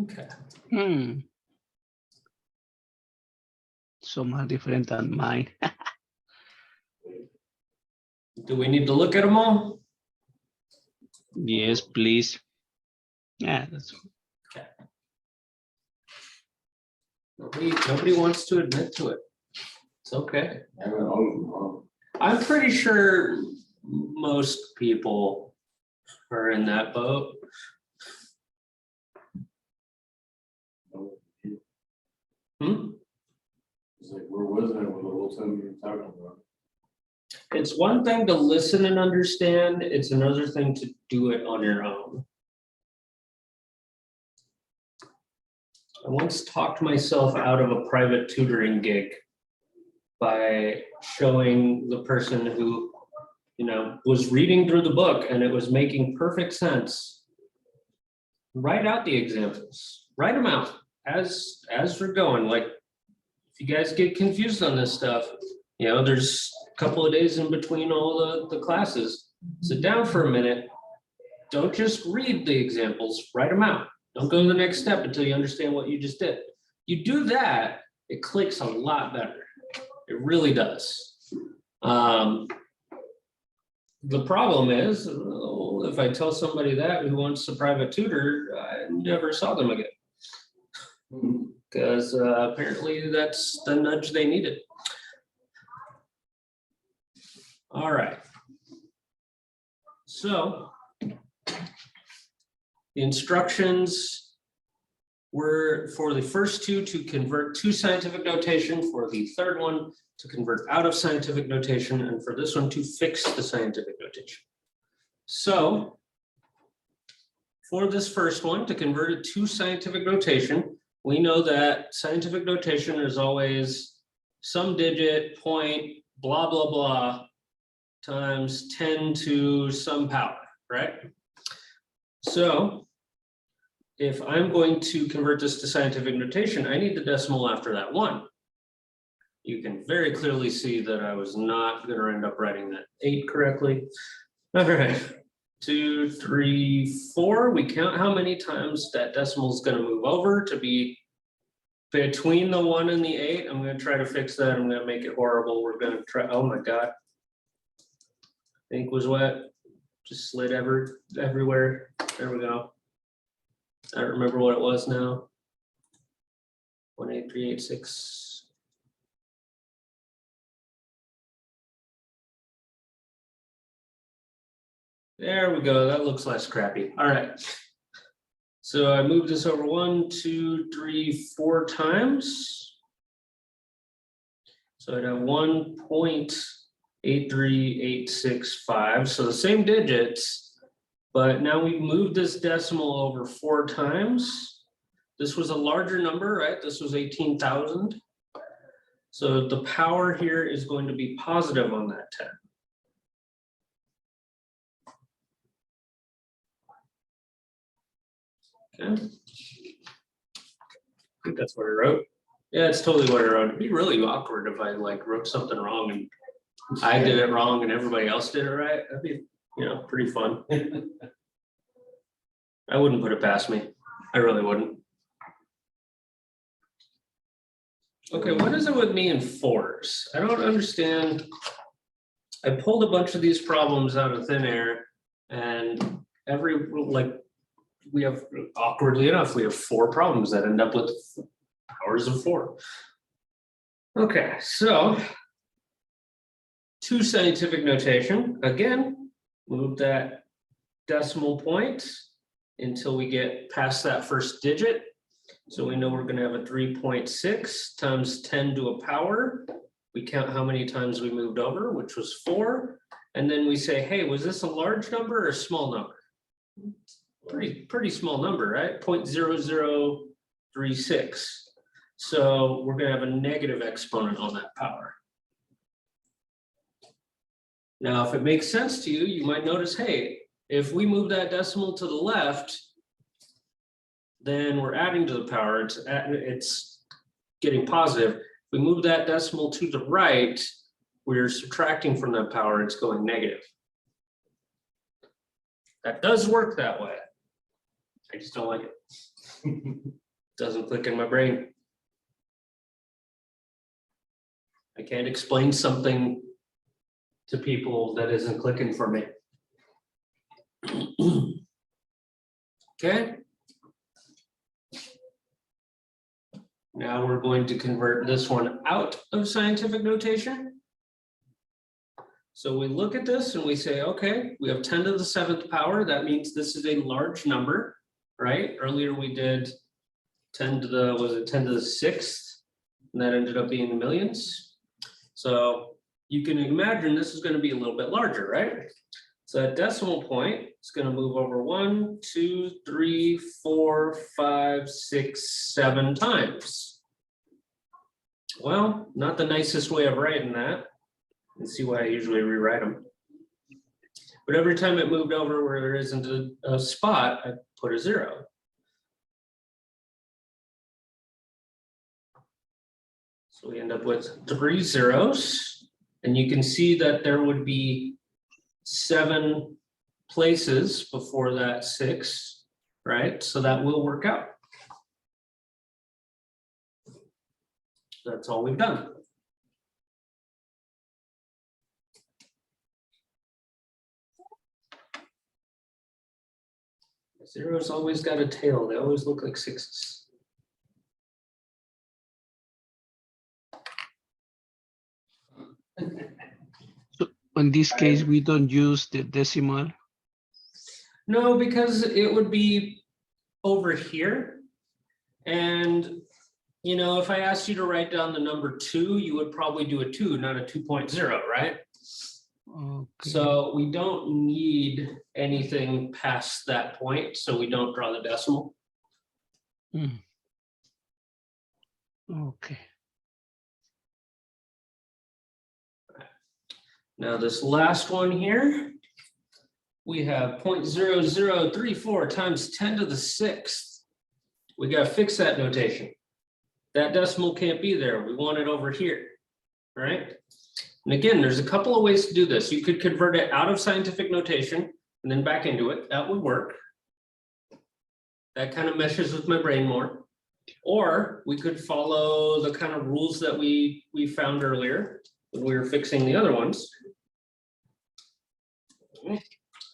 Okay. So much different than mine. Do we need to look at them all? Yes, please. Yeah, that's Nobody wants to admit to it. It's okay. I haven't all of them wrong. I'm pretty sure most people are in that boat. Hmm? It's like, where was I when the whole time you were talking about? It's one thing to listen and understand, it's another thing to do it on your own. I once talked myself out of a private tutoring gig by showing the person who, you know, was reading through the book and it was making perfect sense. Write out the examples, write them out as we're going. Like, if you guys get confused on this stuff, you know, there's a couple of days in between all the classes. Sit down for a minute. Don't just read the examples, write them out. Don't go to the next step until you understand what you just did. You do that, it clicks a lot better. It really does. The problem is, if I tell somebody that who wants a private tutor, I never saw them again. Because apparently that's the nudge they needed. All right. So the instructions we're for the first two to convert to scientific notation, for the third one to convert out of scientific notation, and for this one to fix the scientific notation. So for this first one, to convert it to scientific notation, we know that scientific notation is always some digit, point, blah, blah, blah, times 10 to some power, right? So if I'm going to convert this to scientific notation, I need the decimal after that one. You can very clearly see that I was not going to end up writing that 8 correctly. All right, 2, 3, 4. We count how many times that decimal is going to move over to be between the 1 and the 8. I'm going to try to fix that. I'm going to make it horrible. We're going to try. Oh my God. Ink was wet. Just slid everywhere. There we go. I don't remember what it was now. 18386. There we go. That looks less crappy. All right. So I moved this over 1, 2, 3, 4 times. So I'd have 1.83865. So the same digits, but now we've moved this decimal over 4 times. This was a larger number, right? This was 18,000. So the power here is going to be positive on that 10. Okay. I think that's what I wrote. Yeah, it's totally what I wrote. It'd be really awkward if I like wrote something wrong and I did it wrong and everybody else did it right. That'd be, pretty fun. I wouldn't put it past me. I really wouldn't. Okay, what is it with me and 4s? I don't understand. I pulled a bunch of these problems out of thin air, and we have, awkwardly enough, we have 4 problems that end up with powers of 4. Okay, so to scientific notation, again, move that decimal point until we get past that first digit. So we know we're going to have a 3.6 times 10 to a power. We count how many times we moved over, which was 4. And then we say, hey, was this a large number or a small number? Pretty small number, right? 0.0036. So we're going to have a negative exponent on that power. Now, if it makes sense to you, you might notice, hey, if we move that decimal to the left, then we're adding to the power. It's getting positive. If we move that decimal to the right, we're subtracting from that power. It's going negative. That does work that way. I just don't like it. Doesn't click in my brain. I can't explain something to people that isn't clicking for me. Okay. Now we're going to convert this one out of scientific notation. So we look at this and we say, okay, we have 10 to the 7th power. That means this is a large number, right? Earlier we did 10 to the 6th, and that ended up being the millions. So you can imagine this is going to be a little bit larger, right? So that decimal point is going to move over 1, 2, 3, 4, 5, 6, 7 times. Well, not the nicest way of writing that. And see why I usually rewrite them. But every time it moved over where there isn't a spot, I put a 0. So we end up with 3 zeros. And you can see that there would be 7 places before that 6, right? So that will work out. That's all we've done. Zeros always got a tail. They always look like 6s. So in this case, we don't use the decimal. No, because it would be over here. And, you know, if I asked you to write down the number 2, you would probably do a 2, not a 2.0, right? Okay. So we don't need anything past that point, so we don't draw the decimal. Okay. Now this last one here, we have 0.0034 times 10 to the 6th. We gotta fix that notation. That decimal can't be there. We want it over here, right? And again, there's a couple of ways to do this. You could convert it out of scientific notation and then back into it. That would work. That kind of meshes with my brain more. Or we could follow the kind of rules that we found earlier when we were fixing the other ones.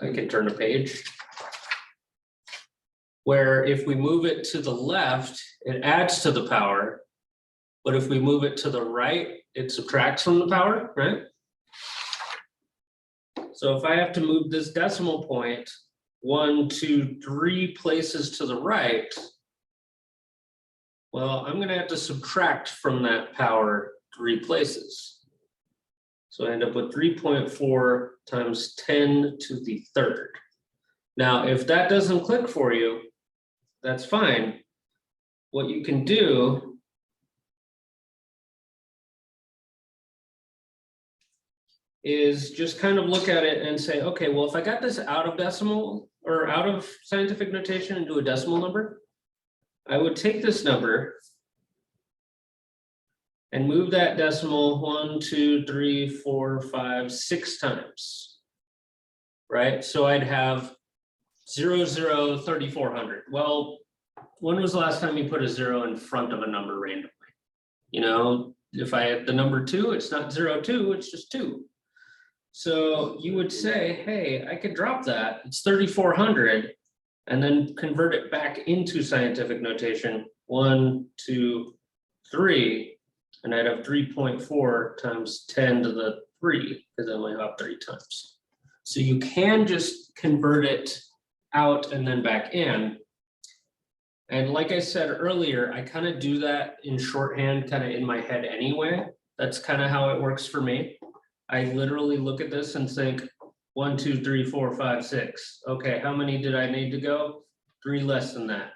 I can turn a page. Where if we move it to the left, it adds to the power. But if we move it to the right, it subtracts from the power, right? So if I have to move this decimal point 1, 2, 3 places to the right, well, I'm gonna have to subtract from that power 3 places. So I end up with 3.4 times 10 to the 3rd. Now, if that doesn't click for you, that's fine. What you can do is just kind of look at it and say, okay, well, if I got this out of decimal or out of scientific notation and do a decimal number, I would take this number and move that decimal 1, 2, 3, 4, 5, 6 times, right? So I'd have 0.03400. Well, when was the last time you put a 0 in front of a number randomly? You know, if I had the number 2, it's not 0.2, it's just 2. So you would say, hey, I could drop that, it's 3,400, and then convert it back into scientific notation, 1, 2, 3, and I'd have 3.4 times 10 to the 3, because I only have 3 times. So you can just convert it out and then back in. And like I said earlier, I kind of do that in shorthand, kind of in my head anyway. That's kind of how it works for me. I literally look at this and think 1, 2, 3, 4, 5, 6. Okay, how many did I need to go? 3 less than that.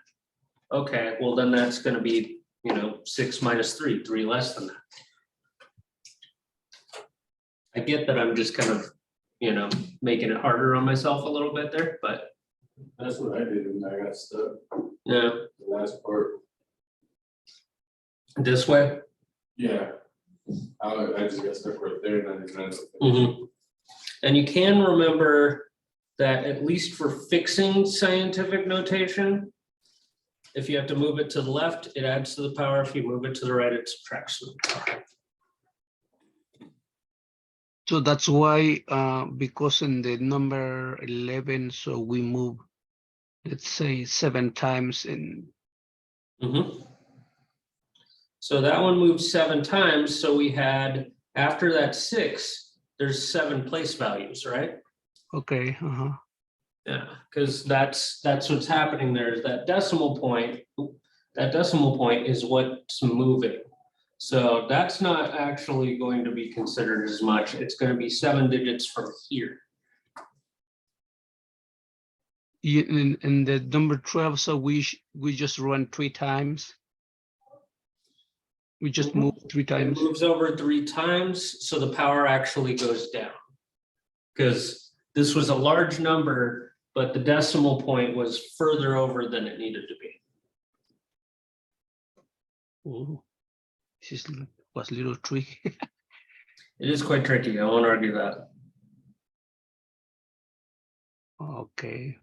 Okay, well then that's going to be, you know, 6 minus 3, 3 less than that. I get that I'm just kind of, you know, making it harder on myself a little bit there, but That's what I did when I got stuck, yeah, the last part. this way. Yeah. I just got stuck right there and I didn't know. Mhm. And you can remember that at least for fixing scientific notation, if you have to move it to the left, it adds to the power. If you move it to the right, it subtracts to the power. So that's why, because in the number 11, so we move, let's say 7 times in. Mhm. So that one moved 7 times, so we had, after that 6, there's 7 place values, right? Okay, Yeah, because that's what's happening there, is that decimal point is what's moving. So that's not actually going to be considered as much. It's going to be 7 digits from here. in the number 12, so we just run 3 times. We just move 3 It times. moves over 3 times, so the power actually goes down. Because this was a large number, but the decimal point was further over than it needed to be. Oh, was a little tricky. It is quite tricky, I won't argue that. Okay.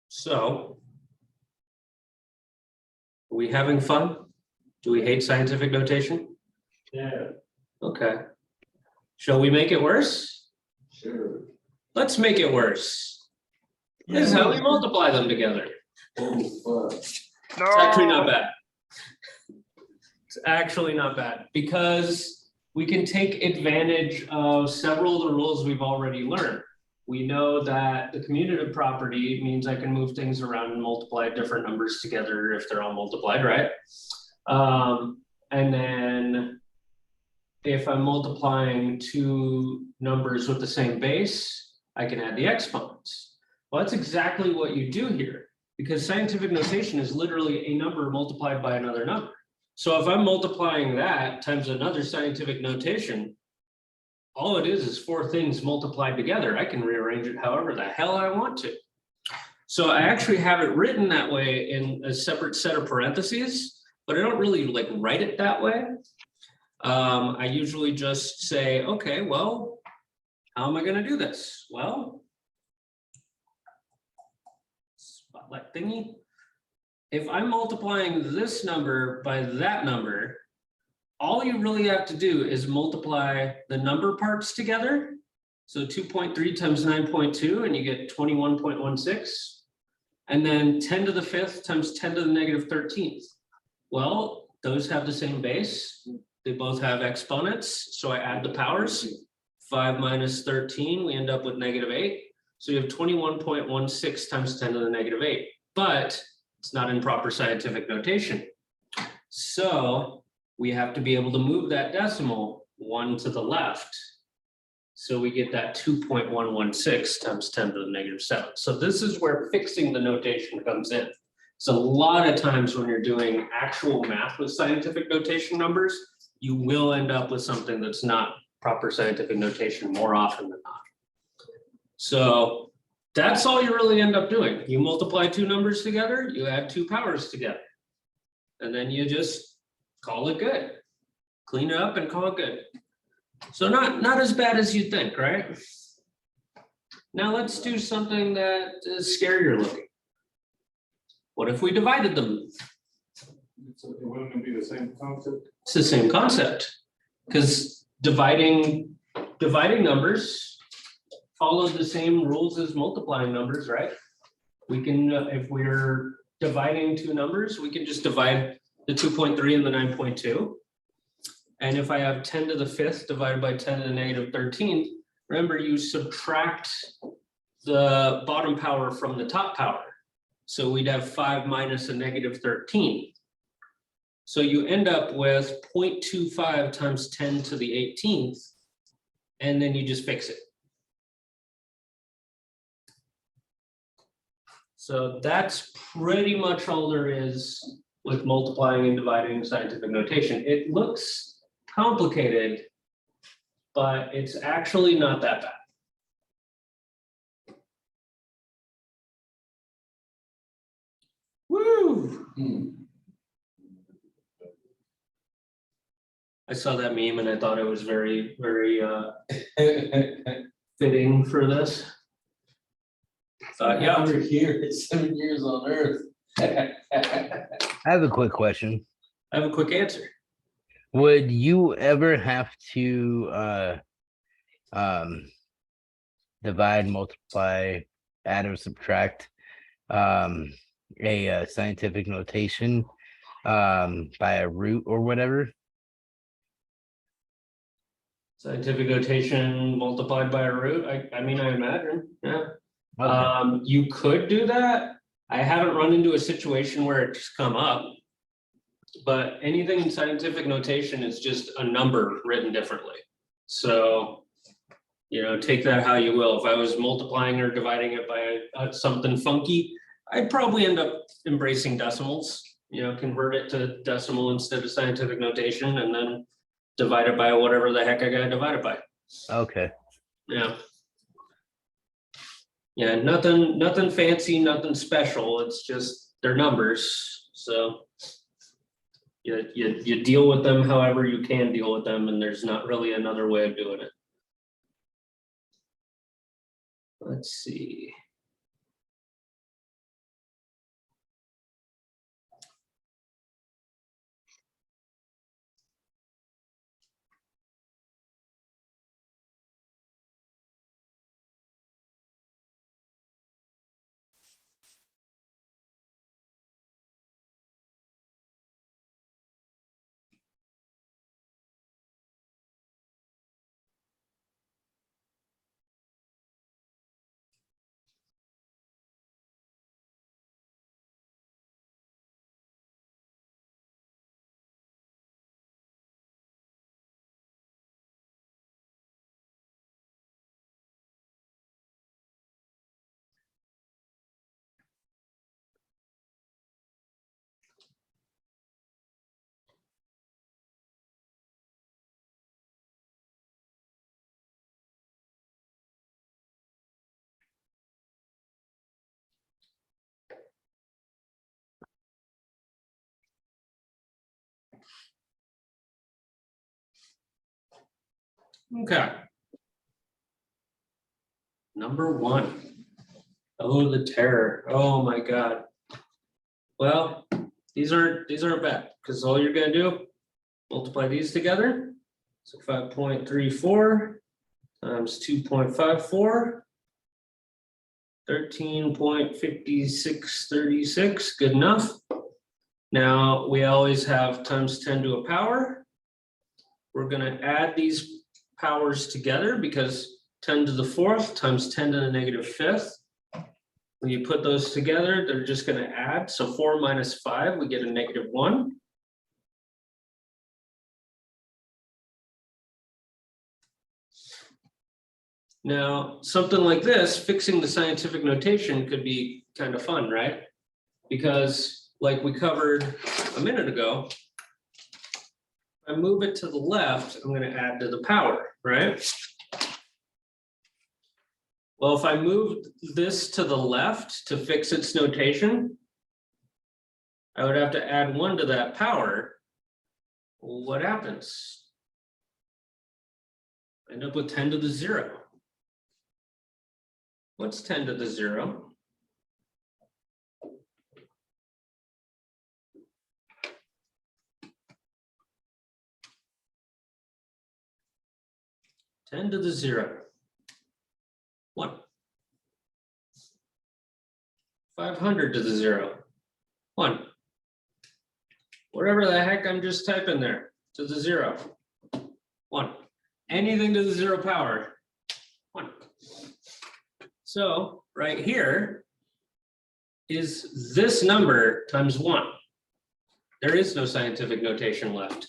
So, are we having fun? Do we hate scientific notation? Yeah, Okay. Shall we make it worse? sure. Let's make it worse. This is how we multiply them together. Oh, fuck. It's actually not bad. It's actually not bad because we can take advantage of several of the rules we've already learned. We know that the commutative property means I can move things around and multiply different numbers together if they're all multiplied, right? And then if I'm multiplying two numbers with the same base, I can add the exponents. Well, that's exactly what you do here, because scientific notation is literally a number multiplied by another number. So if I'm multiplying that times another scientific notation, all it is four things multiplied together. I can rearrange it however the hell I want to. So I actually have it written that way in a separate set of parentheses, but I don't really like write it that way. I usually just say, okay, well, how am I going to do this? Well, spotlight thingy. If I'm multiplying this number by that number, all you really have to do is multiply the number parts together. So 2.3 times 9.2, and you get 21.16. And then 10 to the 5th times 10 to the negative 13th. Well, those have the same base. They both have exponents. So I add the powers. 5 minus 13, we end up with -8. So you have 21.16 times 10 to the negative 8. But it's not in proper scientific notation. So we have to be able to move that decimal 1 to the left. So we get that 2.116 times 10 to the negative 7. So this is where fixing the notation comes in. So a lot of times when you're doing actual math with scientific notation numbers, you will end up with something that's not proper scientific notation more often than not. So that's all you really end up doing. You multiply two numbers together, you add two powers together, and then you just call it good. Clean it up and call it good. So not as bad as you think, right? Now let's do something that is scarier looking. What if we divided them? So it wouldn't be the same concept? It's the same concept, because dividing numbers follow the same rules as multiplying numbers, right? We can, if we're dividing two numbers, we can just divide the 2.3 and the 9.2. And if I have 10 to the 5th divided by 10 to the negative 13th, remember you subtract the bottom power from the top power. So we'd have 5 minus a negative 13. So you end up with 0.25 times 10 to the 18th, and then you just fix it. So that's pretty much all there is with multiplying and dividing scientific notation. It looks complicated, but it's actually not that bad. Woo! I saw that meme and I thought it was very, very fitting for this. Yeah, We're here, 7 years on Earth. I have a quick question. I have a quick answer. Would you ever have to divide, multiply, add, or subtract a scientific notation by a root or whatever? Scientific notation multiplied by a root. I mean, I imagine, yeah. Okay. You could do that. I haven't run into a situation where it's come up, but anything in scientific notation is just a number written differently. So, you know, take that how you will. If I was multiplying or dividing it by something funky, I'd probably end up embracing decimals, you know, convert it to decimal instead of scientific notation, and then divide it by whatever the heck I got to divide it by. Okay. Yeah. Yeah, nothing fancy, nothing special. It's just they're numbers. So you deal with them however you can deal with them, and there's not really another way of doing it. Let's see. Okay. Number 1. Oh, the terror. Oh my God. Well, these aren't bad, because all you're gonna do, multiply these together. So 5.34 times 2.54. 13.5636, good enough. Now, we always have times 10 to a power. We're gonna add these powers together because 10 to the 4th times 10 to the -5th. When you put those together, they're just gonna add. So 4 minus 5, we get a -1. Now, something like this, fixing the scientific notation could be kind of fun, right? Because like we covered a minute ago, if I move it to the left, I'm gonna add to the power, right? Well, if I move this to the left to fix its notation, I would have to add 1 to that power. What happens? I end up with 10 to the 0. What's 10 to the 0? Ten to the 0. 1. 500 to the 0. 1. Whatever the heck I'm just typing there, to the 0. 1. Anything to the 0 power. 1. So right here is this number times 1. There is no scientific notation left.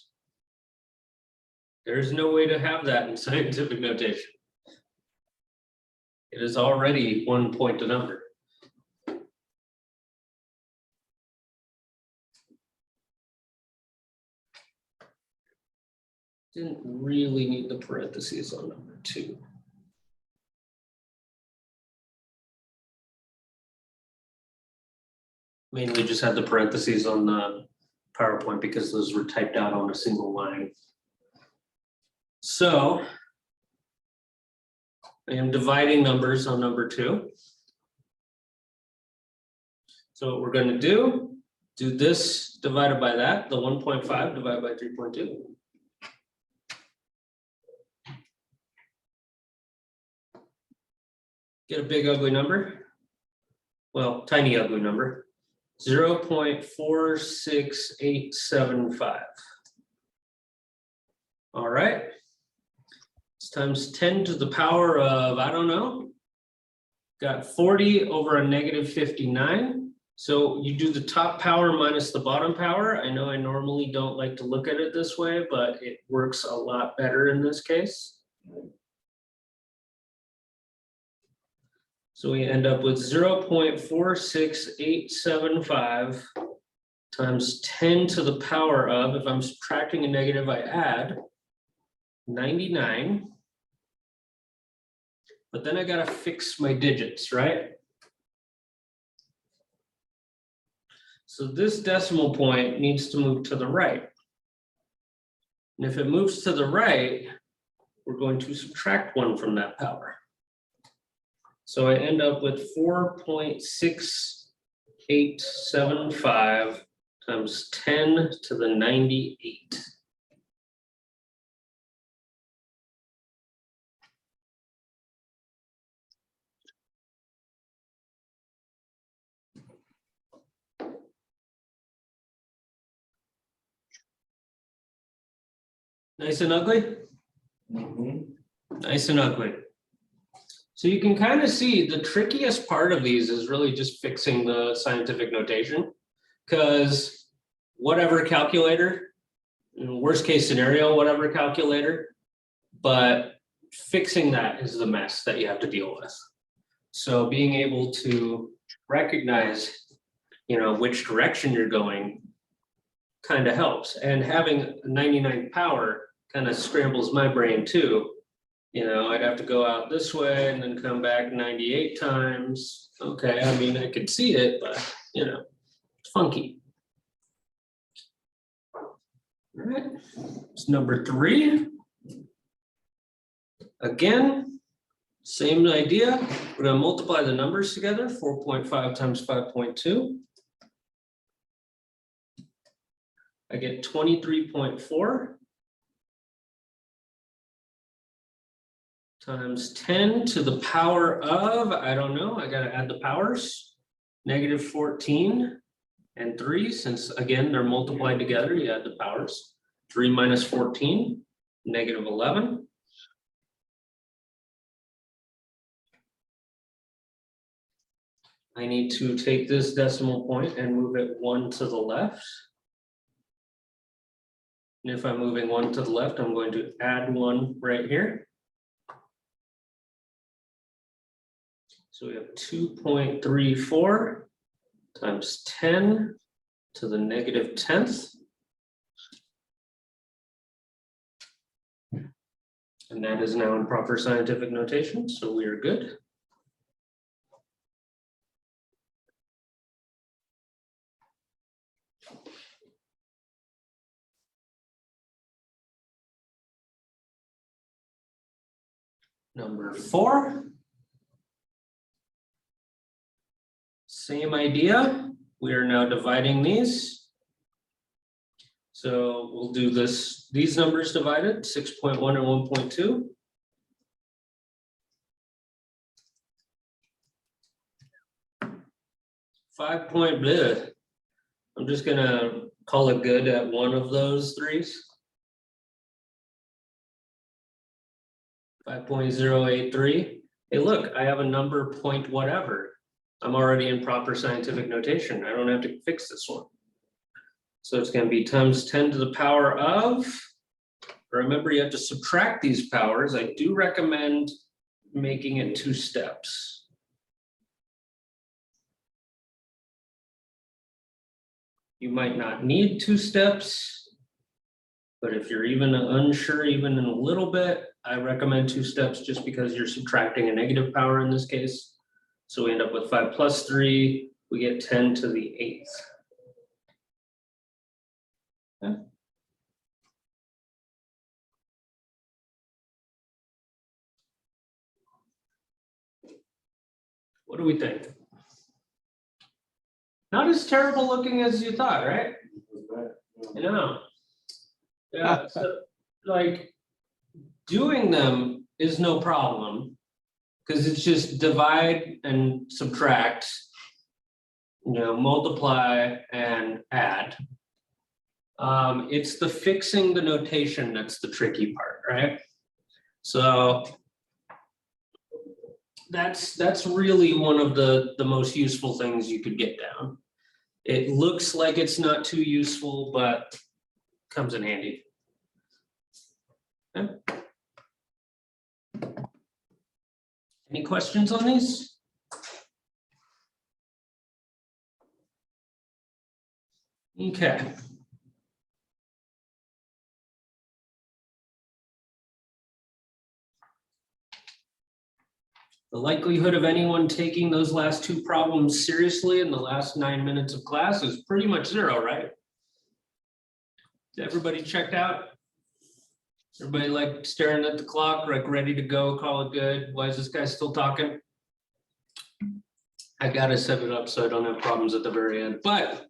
There is no way to have that in scientific notation. It is already 1 point a number. Didn't really need the parentheses on number 2. Mainly just had the parentheses on the PowerPoint because those were typed out on a single line. So I am dividing numbers on number 2. So what we're going to do this divided by that, the 1.5 divided by 3.2. Get a big ugly number. Well, tiny ugly number. 0.46875. All right. It's times 10 to the power of, I don't know. Got 40 over a -59. So you do the top power minus the bottom power. I know I normally don't like to look at it this way, but it works a lot better in this case. So we end up with 0.46875 times 10 to the power of, if I'm subtracting a negative, I add 99. But then I gotta fix my digits, right? So this decimal point needs to move to the right. And if it moves to the right, we're going to subtract 1 from that power. So I end up with 4.6875 times 10 to the 98. Nice and ugly? Nice and ugly. So you can kind of see the trickiest part of these is really just fixing the scientific notation, because whatever calculator, worst case scenario, whatever calculator, but fixing that is the mess that you have to deal with. So being able to recognize, which direction you're going kind of helps, and having a 99 power kind of scrambles my brain too. I'd have to go out this way and then come back 98 times. Okay, I mean, I could see it, but it's funky. All right, it's number 3. Again, same idea. We're gonna multiply the numbers together, 4.5 times 5.2. I get 23.4 times 10 to the power of, I don't know, I gotta add the powers, negative 14 and 3, since again, they're multiplied together, you add the powers. 3 minus 14, negative 11. I need to take this decimal point and move it 1 to the left. And if I'm moving 1 to the left, I'm going to add 1 right here. So we have 2.34 times 10 to the negative 10th. And that is now in proper scientific notation, so we are good. Number 4. Same idea. We are now dividing these. So we'll do these numbers divided, 6.1 and 1.2. I'm just gonna call it good at one of those threes. 5.083. Hey, look, I have a number point whatever. I'm already in proper scientific notation. I don't have to fix this one. So it's going to be times 10 to the power of, remember you have to subtract these powers. I do recommend making it 2 steps. You might not need 2 steps, but if you're even unsure, even in a little bit, I recommend 2 steps just because you're subtracting a negative power in this case. So we end up with 5 plus 3, we get 10 to the 8th. Okay. What do we think? Not as terrible looking as you thought, right? I know. Yeah, so like doing them is no problem because it's just divide and subtract, multiply and add. It's the fixing the notation that's the tricky part, right? So that's really one of the most useful things you could get down. It looks like it's not too useful, but comes in handy. Okay. Any questions on these? Okay. The likelihood of anyone taking those last 2 problems seriously in the last 9 minutes of class is pretty much 0, right? Everybody checked out? Everybody like staring at the clock, like ready to go, call it good? Why is this guy still talking? I gotta set it up so I don't have problems at the very end, but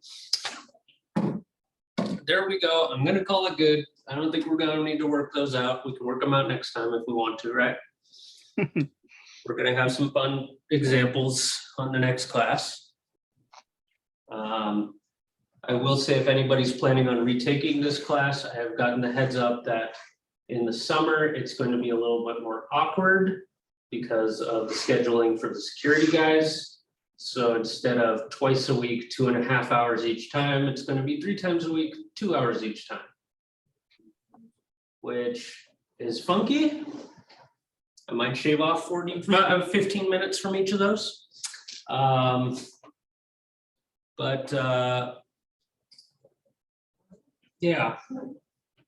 there we go. I'm gonna call it good. I don't think we're gonna need to work those out. We can work them out next time if we want to, right? We're gonna have some fun examples on the next class. I will say if anybody's planning on retaking this class, I have gotten the heads up that in the summer, it's going to be a little bit more awkward because of the scheduling for the security guys. So instead of twice a week, 2.5 hours each time, it's going to be 3 times a week, 2 hours each time, which is funky. I might shave off 15 minutes from each of those. Yeah,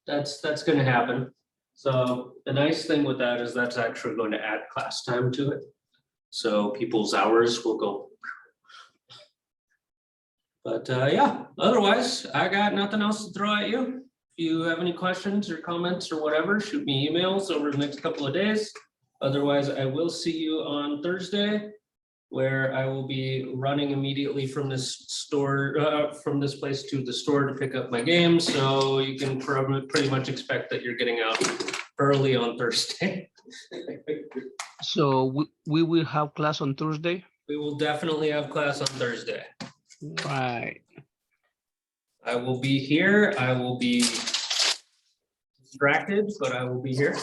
that's going to happen. So the nice thing with that is that's actually going to add class time to it. So people's hours will go. But yeah, otherwise, I got nothing else to throw at you. If you have any questions or comments or whatever, shoot me emails over the next couple of days. Otherwise, I will see you on Thursday, where I will be running immediately from this store, from this place to the store to pick up my games. So you can probably pretty much expect that you're getting out early on Thursday. So we will have class on Thursday? We will definitely have class on Thursday. Right. I will be here. I will be distracted, but I will be here.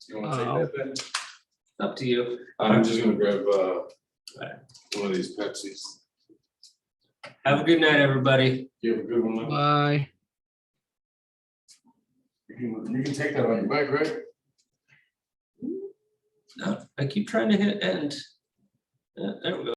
You wanna take that then? Up to you. I'm just gonna grab, one of these Pepsis. Have a good night, everybody. You have a good one, man. Bye. You can take that on your bike, right? No, I keep trying to hit end. There we go.